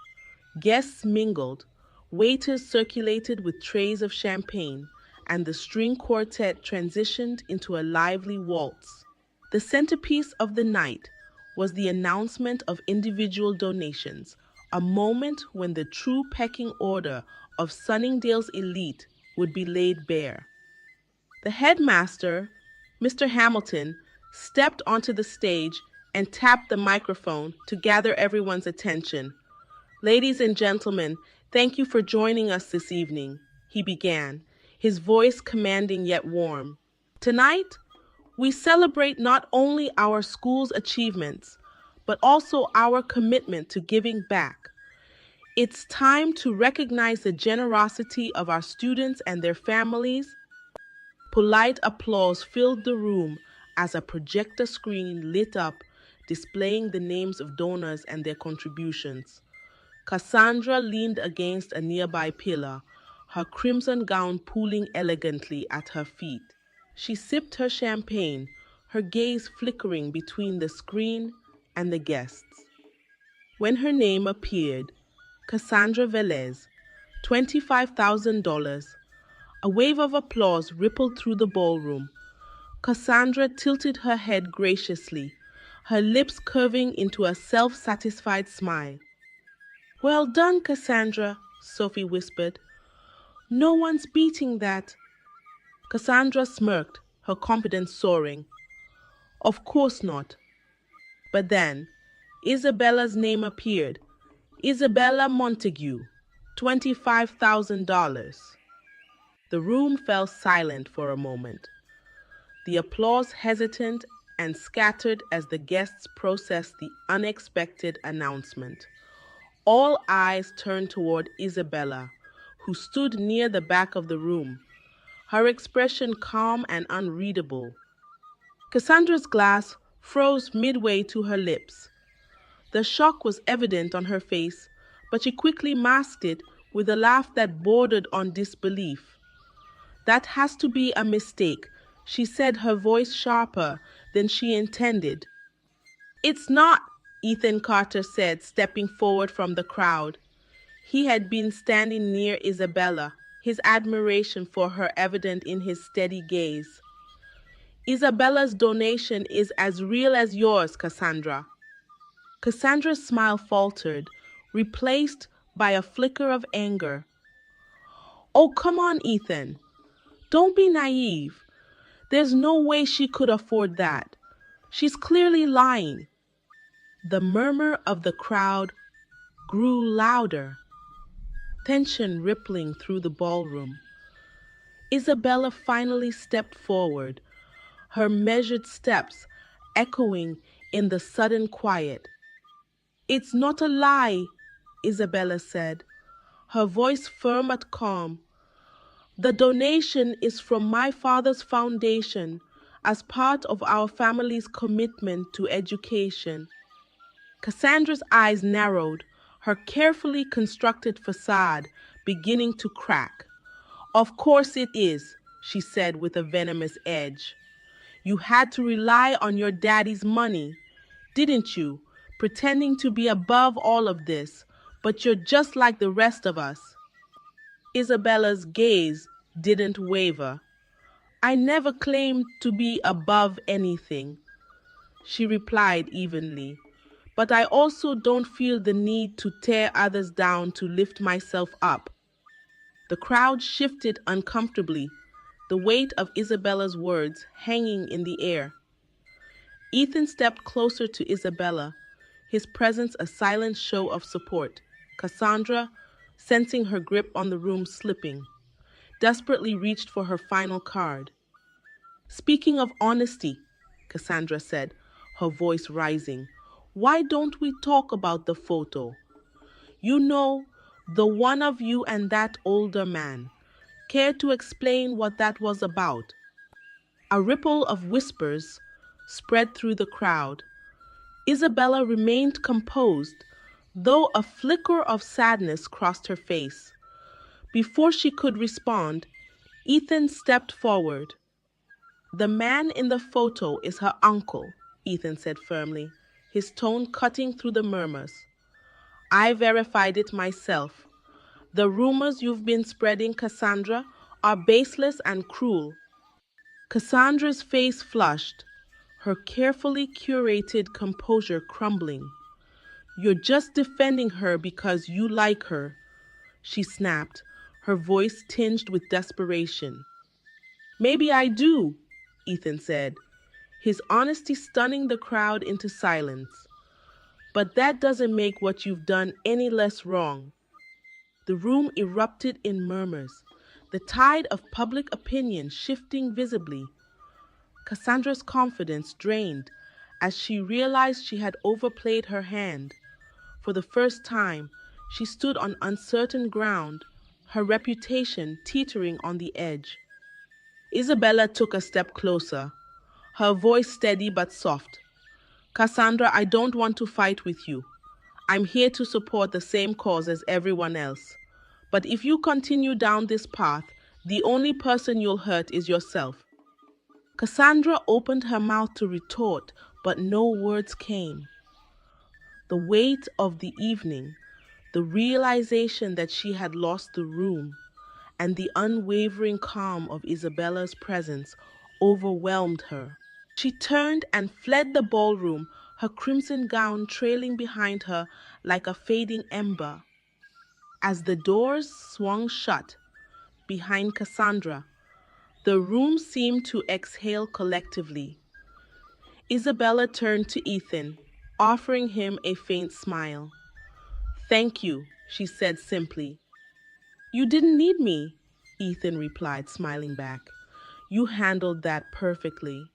Guests mingled, waiters circulated with trays of champagne, and the string quartet transitioned into a lively waltz. The centerpiece of the night was the announcement of individual donations, a moment when the true pecking order of Sunningdale's elite would be laid bare. The headmaster, Mr. Hamilton, stepped onto the stage and tapped the microphone to gather everyone's attention. Ladies and gentlemen, thank you for joining us this evening, he began, his voice commanding yet warm. Tonight, we celebrate not only our school's achievements, but also our commitment to giving back. It's time to recognize the generosity of our students and their families. Polite applause filled the room as a projector screen lit up, displaying the names of donors and their contributions. Cassandra leaned against a nearby pillar, her crimson gown pooling elegantly at her feet. She sipped her champagne, her gaze flickering between the screen and the guests. When her name appeared, Cassandra Velez, $25,000, a wave of applause rippled through the ballroom. Cassandra tilted her head graciously, her lips curving into a self-satisfied smile. Well done, Cassandra, Sophie whispered. No one's beating that. Cassandra smirked, her confidence soaring. Of course not. But then, Isabella's name appeared. Isabella Montague, $25,000. The room fell silent for a moment, the applause hesitant and scattered as the guests processed the unexpected announcement. All eyes turned toward Isabella, who stood near the back of the room, her expression calm and unreadable. Cassandra's glass froze midway to her lips. The shock was evident on her face, but she quickly masked it with a laugh that bordered on disbelief. That has to be a mistake, she said, her voice sharper than she intended. It's not, Ethan Carter said, stepping forward from the crowd. He had been standing near Isabella, his admiration for her evident in his steady gaze. Isabella's donation is as real as yours, Cassandra. Cassandra's smile faltered, replaced by a flicker of anger. Oh, come on, Ethan. Don't be naive. There's no way she could afford that. She's clearly lying. The murmur of the crowd grew louder, tension rippling through the ballroom. Isabella finally stepped forward, her measured steps echoing in the sudden quiet. It's not a lie, Isabella said, her voice firm but calm. The donation is from my father's foundation as part of our family's commitment to education. Cassandra's eyes narrowed, her carefully constructed facade beginning to crack. Of course it is, she said with a venomous edge. You had to rely on your daddy's money, didn't you? Pretending to be above all of this, but you're just like the rest of us. Isabella's gaze didn't waver. I never claimed to be above anything, she replied evenly, but I also don't feel the need to tear others down to lift myself up. The crowd shifted uncomfortably, the weight of Isabella's words hanging in the air. Ethan stepped closer to Isabella, his presence a silent show of support. Cassandra, sensing her grip on the room slipping, desperately reached for her final card. "Speaking of honesty," Cassandra said, her voice rising, "why don't we talk about the photo? You know, the one of you and that older man. Care to explain what that was about?" A ripple of whispers spread through the crowd. Isabella remained composed, though a flicker of sadness crossed her face. Before she could respond, Ethan stepped forward. "The man in the photo is her uncle," Ethan said firmly, his tone cutting through the murmurs. "I verified it myself. The rumors you've been spreading, Cassandra, are baseless and cruel." Cassandra's face flushed, her carefully curated composure crumbling. "You're just defending her because you like her," she snapped, her voice tinged with desperation. "Maybe I do," Ethan said, his honesty stunning the crowd into silence. "But that doesn't make what you've done any less wrong." The room erupted in murmurs, the tide of public opinion shifting visibly. Cassandra's confidence drained as she realized she had overplayed her hand. For the first time, she stood on uncertain ground, her reputation teetering on the edge. Isabella took a step closer, her voice steady but soft. "Cassandra, I don't want to fight with you. I'm here to support the same cause as everyone else. But if you continue down this path, the only person you'll hurt is yourself." Cassandra opened her mouth to retort, but no words came. The weight of the evening, the realization that she had lost the room, and the unwavering calm of Isabella's presence overwhelmed her. She turned and fled the ballroom, her crimson gown trailing behind her like a fading ember. As the doors swung shut behind Cassandra, the room seemed to exhale collectively. Isabella turned to Ethan, offering him a faint smile. "Thank you," she said simply. "You didn't need me," Ethan replied, smiling back. "You handled that perfectly."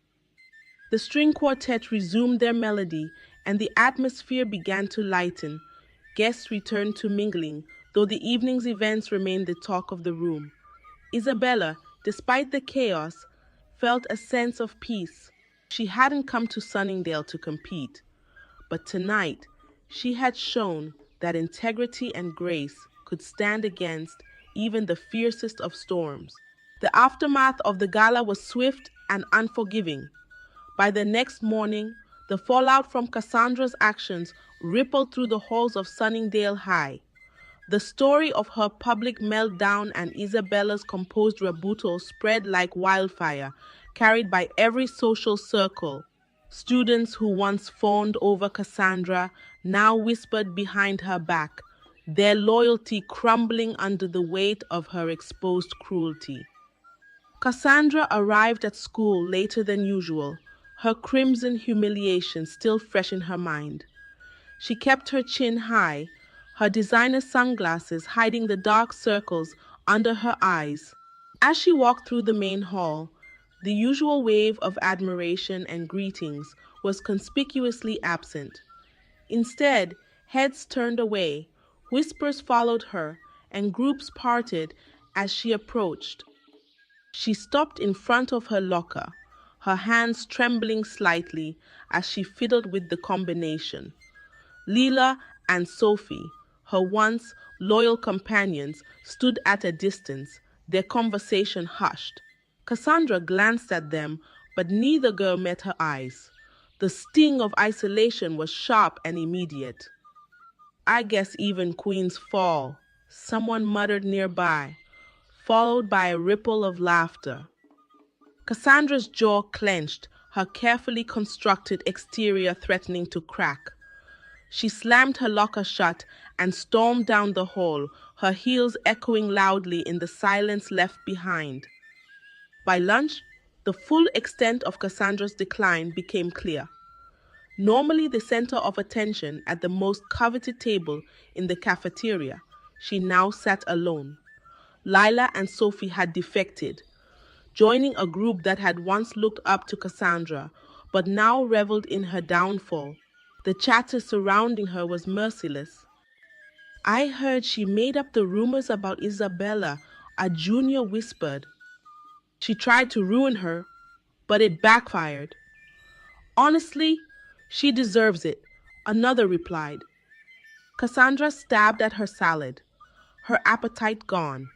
The string quartet resumed their melody, and the atmosphere began to lighten. Guests returned to mingling, though the evening's events remained the talk of the room. Isabella, despite the chaos, felt a sense of peace. She hadn't come to Sunningdale to compete, but tonight she had shown that integrity and grace could stand against even the fiercest of storms. The aftermath of the gala was swift and unforgiving. By the next morning, the fallout from Cassandra's actions rippled through the halls of Sunningdale High. The story of her public meltdown and Isabella's composed rebuttal spread like wildfire, carried by every social circle. Students who once fawned over Cassandra now whispered behind her back, their loyalty crumbling under the weight of her exposed cruelty. Cassandra arrived at school later than usual, her crimson humiliation still fresh in her mind. She kept her chin high, her designer sunglasses hiding the dark circles under her eyes. As she walked through the main hall, the usual wave of admiration and greetings was conspicuously absent. Instead, heads turned away, whispers followed her, and groups parted as she approached. She stopped in front of her locker, her hands trembling slightly as she fiddled with the combination. Leela and Sophie, her once loyal companions, stood at a distance, their conversation hushed. Cassandra glanced at them, but neither girl met her eyes. The sting of isolation was sharp and immediate. "I guess even queens fall," someone muttered nearby, followed by a ripple of laughter. Cassandra's jaw clenched, her carefully constructed exterior threatening to crack. She slammed her locker shut and stormed down the hall, her heels echoing loudly in the silence left behind. By lunch, the full extent of Cassandra's decline became clear. Normally the center of attention at the most coveted table in the cafeteria, she now sat alone. Lila and Sophie had defected, joining a group that had once looked up to Cassandra, but now reveled in her downfall. The chatter surrounding her was merciless. "I heard she made up the rumors about Isabella," a junior whispered. "She tried to ruin her, but it backfired." "Honestly, she deserves it," another replied. Cassandra stabbed at her salad, her appetite gone.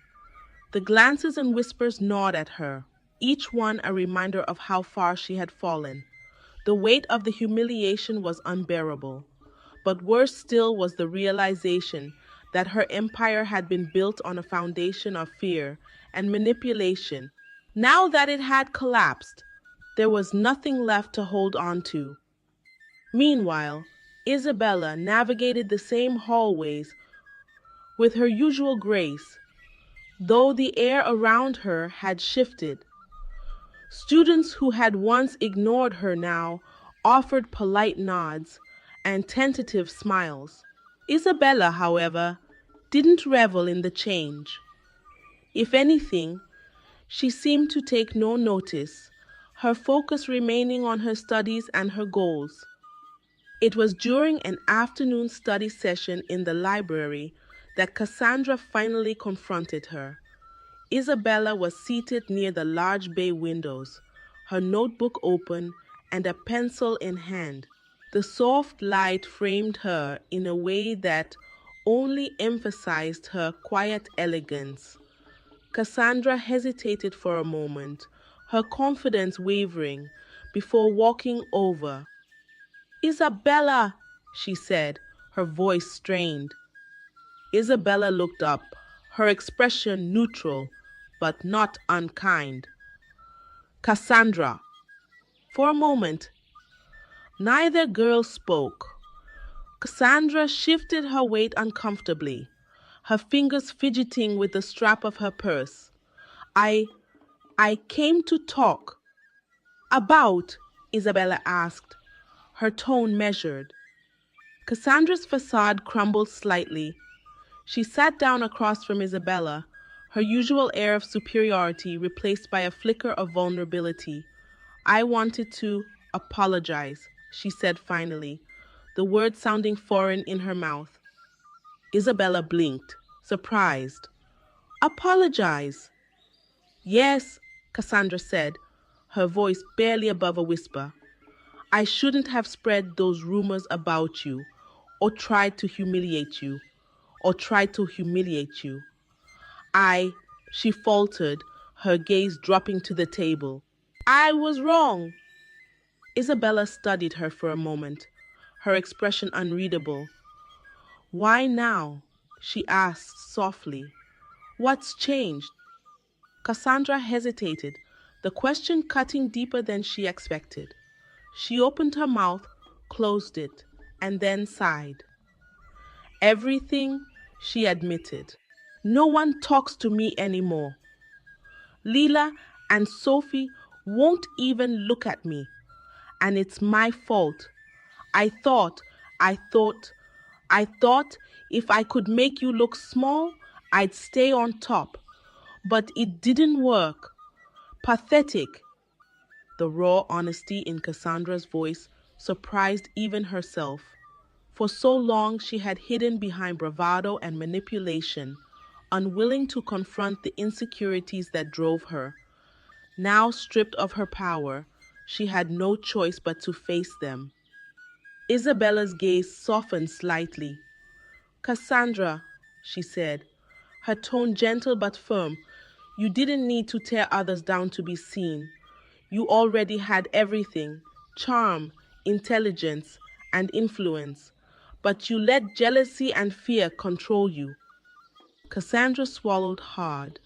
The glances and whispers gnawed at her, each one a reminder of how far she had fallen. The weight of the humiliation was unbearable, but worse still was the realization that her empire had been built on a foundation of fear and manipulation. Now that it had collapsed, there was nothing left to hold on to. Meanwhile, Isabella navigated the same hallways with her usual grace, though the air around her had shifted. Students who had once ignored her now offered polite nods and tentative smiles. Isabella, however, didn't revel in the change. If anything, she seemed to take no notice, her focus remaining on her studies and her goals. It was during an afternoon study session in the library that Cassandra finally confronted her. Isabella was seated near the large bay windows, her notebook open and a pencil in hand. The soft light framed her in a way that only emphasized her quiet elegance. Cassandra hesitated for a moment, her confidence wavering, before walking over. "Isabella," she said, her voice strained. Isabella looked up, her expression neutral, but not unkind. "Cassandra." For a moment, neither girl spoke. Cassandra shifted her weight uncomfortably, her fingers fidgeting with the strap of her purse. I came to talk." "About?" Isabella asked, her tone measured. Cassandra's facade crumbled slightly. She sat down across from Isabella, her usual air of superiority replaced by a flicker of vulnerability. "I wanted to apologize," she said finally, the words sounding foreign in her mouth. Isabella blinked, surprised. "Apologize?" "Yes," Cassandra said, her voice barely above a whisper. "I shouldn't have spread those rumors about you, or tried to humiliate you, or tried to humiliate you. She faltered, her gaze dropping to the table. "I was wrong." Isabella studied her for a moment, her expression unreadable. "Why now?" she asked softly. "What's changed?" Cassandra hesitated, the question cutting deeper than she expected. She opened her mouth, closed it, and then sighed. "Everything," she admitted. "No one talks to me anymore. Lila and Sophie won't even look at me. And it's my fault. I thought, I thought, I thought if I could make you look small, I'd stay on top. But it didn't work. Pathetic." The raw honesty in Cassandra's voice surprised even herself. For so long she had hidden behind bravado and manipulation, unwilling to confront the insecurities that drove her. Now stripped of her power, she had no choice but to face them. Isabella's gaze softened slightly. "Cassandra," she said, her tone gentle but firm, "you didn't need to tear others down to be seen. You already had everything: charm, intelligence, and influence. But you let jealousy and fear control you." Cassandra swallowed hard,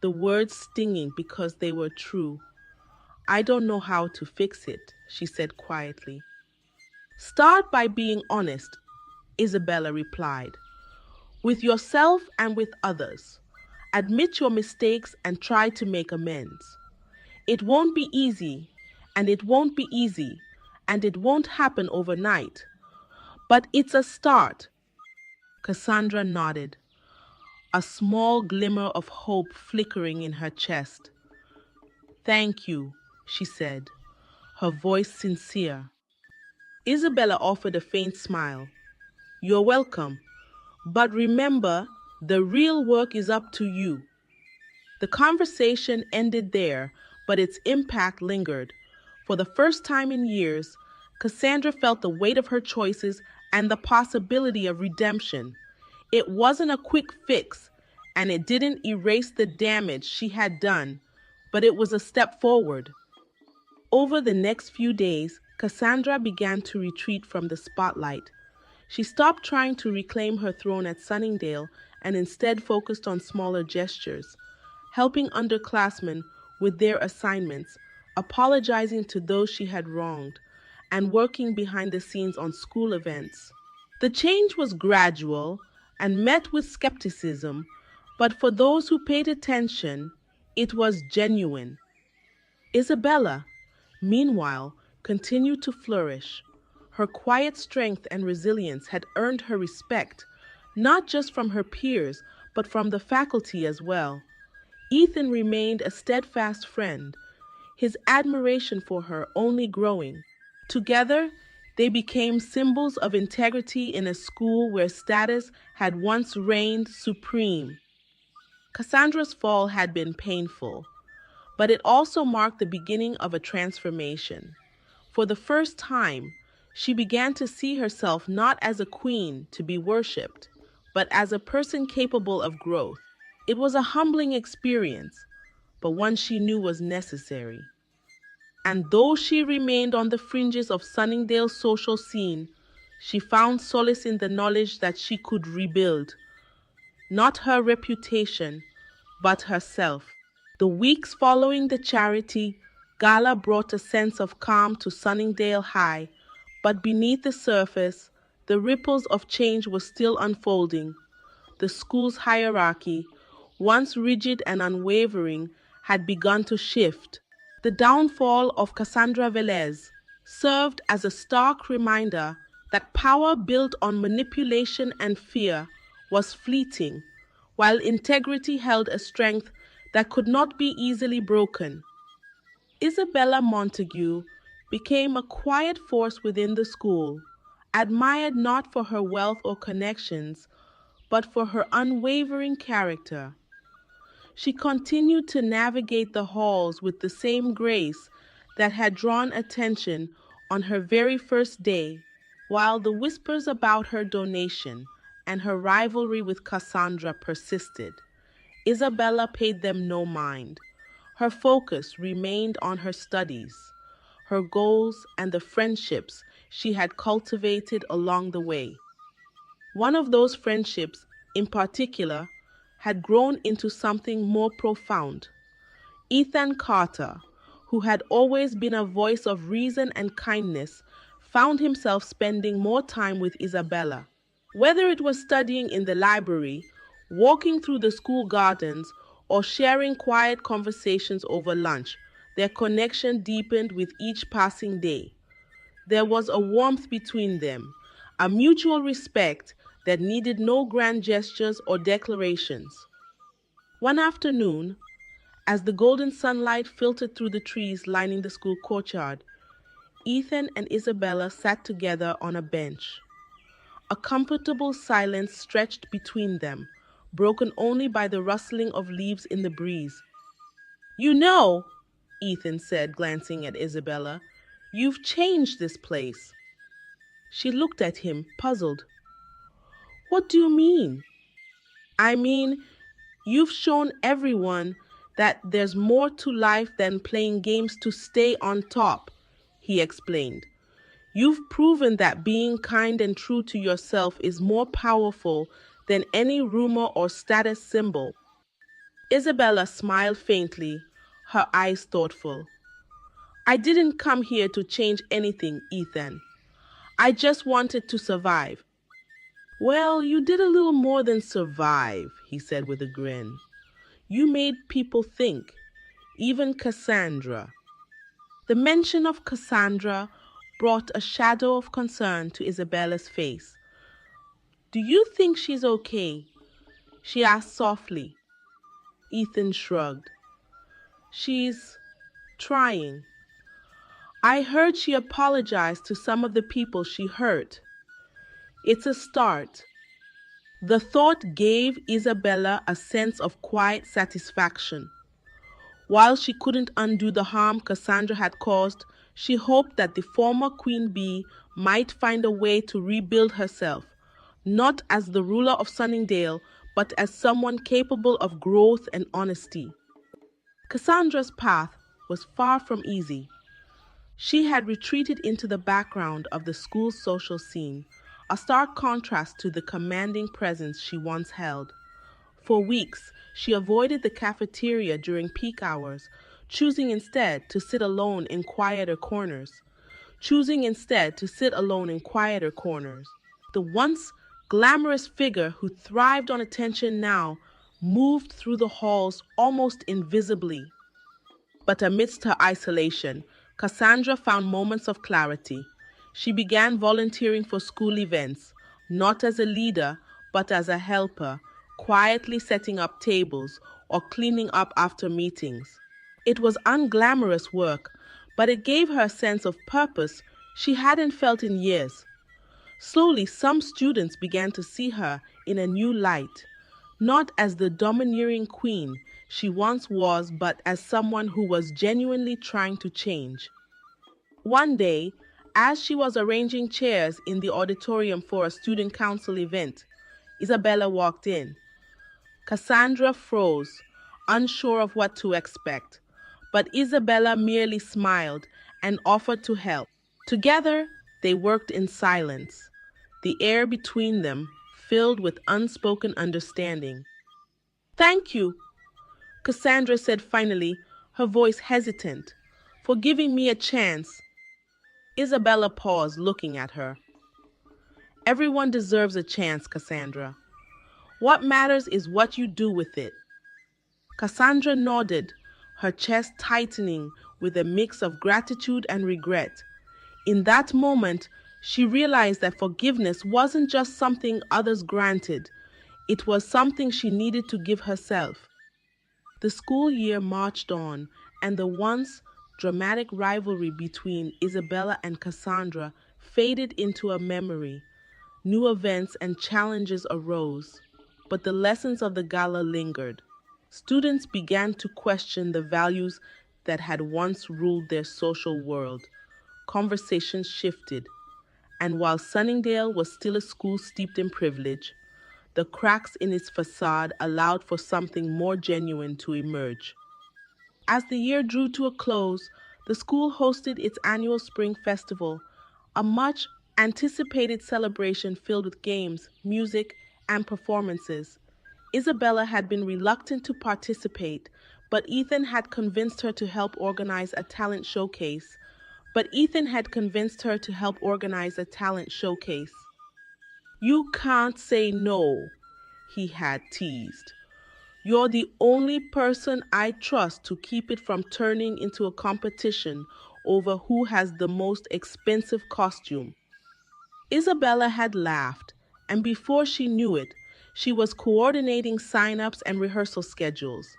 the words stinging because they were true. "I don't know how to fix it," she said quietly. "Start by being honest," Isabella replied, "with yourself and with others. Admit your mistakes and try to make amends. It won't be easy, and it won't be easy, and it won't happen overnight. But it's a start. Cassandra nodded, a small glimmer of hope flickering in her chest. Thank you, she said, her voice sincere. Isabella offered a faint smile. You're welcome. But remember, the real work is up to you. The conversation ended there, but its impact lingered. For the first time in years, Cassandra felt the weight of her choices and the possibility of redemption. It wasn't a quick fix, and it didn't erase the damage she had done, but it was a step forward. Over the next few days, Cassandra began to retreat from the spotlight. She stopped trying to reclaim her throne at Sunningdale and instead focused on smaller gestures, helping underclassmen with their assignments, apologizing to those she had wronged, and working behind the scenes on school events. The change was gradual and met with skepticism, but for those who paid attention, it was genuine. Isabella, meanwhile, continued to flourish. Her quiet strength and resilience had earned her respect, not just from her peers, but from the faculty as well. Ethan remained a steadfast friend, his admiration for her only growing. Together, they became symbols of integrity in a school where status had once reigned supreme. Cassandra's fall had been painful, but it also marked the beginning of a transformation. For the first time, she began to see herself not as a queen to be worshipped, but as a person capable of growth. It was a humbling experience, but one she knew was necessary. And though she remained on the fringes of Sunningdale's social scene, she found solace in the knowledge that she could rebuild, not her reputation, but herself. The weeks following the charity gala brought a sense of calm to Sunningdale High, but beneath the surface, the ripples of change were still unfolding. The school's hierarchy, once rigid and unwavering, had begun to shift. The downfall of Cassandra Velez served as a stark reminder that power built on manipulation and fear was fleeting, while integrity held a strength that could not be easily broken. Isabella Montague became a quiet force within the school, admired not for her wealth or connections, but for her unwavering character. She continued to navigate the halls with the same grace that had drawn attention on her very first day, while the whispers about her donation and her rivalry with Cassandra persisted. Isabella paid them no mind. Her focus remained on her studies, her goals, and the friendships she had cultivated along the way. One of those friendships, in particular, had grown into something more profound. Ethan Carter, who had always been a voice of reason and kindness, found himself spending more time with Isabella. Whether it was studying in the library, walking through the school gardens, or sharing quiet conversations over lunch, their connection deepened with each passing day. There was a warmth between them, a mutual respect that needed no grand gestures or declarations. One afternoon, as the golden sunlight filtered through the trees lining the school courtyard, Ethan and Isabella sat together on a bench. A comfortable silence stretched between them, broken only by the rustling of leaves in the breeze. You know, Ethan said, glancing at Isabella, you've changed this place. She looked at him, puzzled. What do you mean? I mean, you've shown everyone that there's more to life than playing games to stay on top, he explained. You've proven that being kind and true to yourself is more powerful than any rumor or status symbol. Isabella smiled faintly, her eyes thoughtful. I didn't come here to change anything, Ethan. I just wanted to survive. Well, you did a little more than survive, he said with a grin. You made people think. even Cassandra. The mention of Cassandra brought a shadow of concern to Isabella's face. "Do you think she's okay?" she asked softly. Ethan shrugged. "She's trying. I heard she apologized to some of the people she hurt. It's a start." The thought gave Isabella a sense of quiet satisfaction. While she couldn't undo the harm Cassandra had caused, she hoped that the former queen bee might find a way to rebuild herself, not as the ruler of Sunningdale, but as someone capable of growth and honesty. Cassandra's path was far from easy. She had retreated into the background of the school's social scene, a stark contrast to the commanding presence she once held. For weeks, she avoided the cafeteria during peak hours, choosing instead to sit alone in quieter corners. The once glamorous figure who thrived on attention now moved through the halls almost invisibly. But amidst her isolation, Cassandra found moments of clarity. She began volunteering for school events, not as a leader, but as a helper, quietly setting up tables or cleaning up after meetings. It was unglamorous work, but it gave her a sense of purpose she hadn't felt in years. Slowly, some students began to see her in a new light, not as the domineering queen she once was, but as someone who was genuinely trying to change. One day, as she was arranging chairs in the auditorium for a student council event, Isabella walked in. Cassandra froze, unsure of what to expect, but Isabella merely smiled and offered to help. Together, they worked in silence, the air between them filled with unspoken understanding. "Thank you," Cassandra said finally, her voice hesitant, "for giving me a chance." Isabella paused, looking at her. "Everyone deserves a chance, Cassandra. What matters is what you do with it." Cassandra nodded, her chest tightening with a mix of gratitude and regret. In that moment, she realized that forgiveness wasn't just something others granted, it was something she needed to give herself. The school year marched on, and the once dramatic rivalry between Isabella and Cassandra faded into a memory. New events and challenges arose, but the lessons of the gala lingered. Students began to question the values that had once ruled their social world. Conversations shifted, and while Sunningdale was still a school steeped in privilege, the cracks in its facade allowed for something more genuine to emerge. As the year drew to a close, the school hosted its annual spring festival, a much anticipated celebration filled with games, music, and performances. Isabella had been reluctant to participate, but Ethan had convinced her to help organize a talent showcase. "You can't say no," he had teased. "You're the only person I trust to keep it from turning into a competition over who has the most expensive costume." Isabella had laughed, and before she knew it, she was coordinating sign-ups and rehearsal schedules.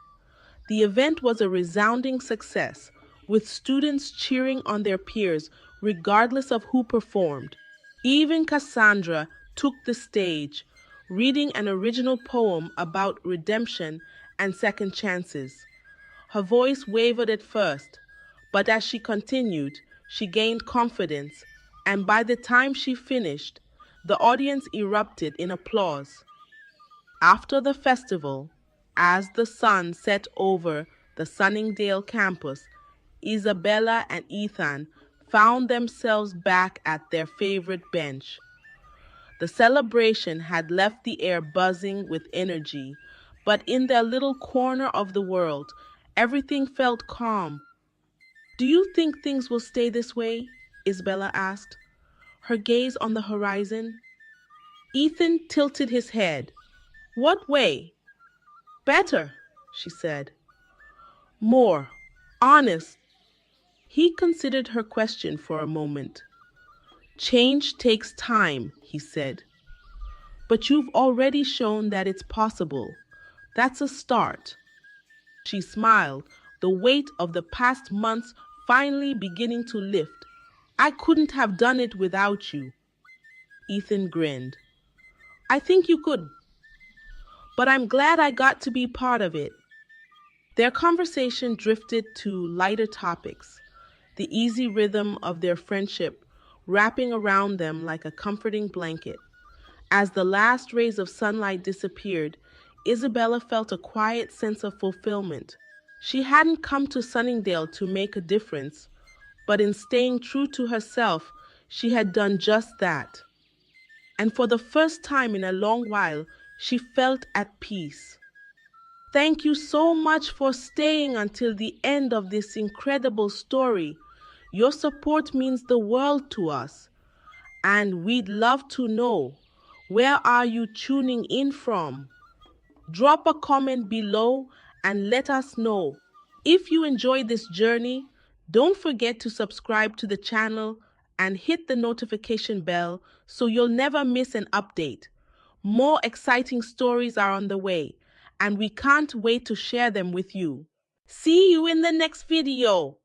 The event was a resounding success, with students cheering on their peers regardless of who performed. Even Cassandra took the stage, reading an original poem about redemption and second chances. Her voice wavered at first, but as she continued, she gained confidence, and by the time she finished, the audience erupted in applause. After the festival, as the sun set over the Sunningdale campus, Isabella and Ethan found themselves back at their favorite bench. The celebration had left the air buzzing with energy, but in their little corner of the world, everything felt calm. "Do you think things will stay this way?" Isabella asked, her gaze on the horizon. Ethan tilted his head. "What way?" "Better," she said. "More. Honest. He considered her question for a moment. Change takes time, he said. But you've already shown that it's possible. That's a start. She smiled, the weight of the past months finally beginning to lift. I couldn't have done it without you. Ethan grinned. I think you could, but I'm glad I got to be part of it. Their conversation drifted to lighter topics, the easy rhythm of their friendship wrapping around them like a comforting blanket. As the last rays of sunlight disappeared, Isabella felt a quiet sense of fulfillment. She hadn't come to Sunningdale to make a difference, but in staying true to herself, she had done just that. And for the first time in a long while, she felt at peace. Thank you so much for staying until the end of this incredible story. Your support means the world to us. And we'd love to know, where are you tuning in from? Drop a comment below and let us know. If you enjoyed this journey, don't forget to subscribe to the channel and hit the notification bell so you'll never miss an update. More exciting stories are on the way, and we can't wait to share them with you. See you in the next video.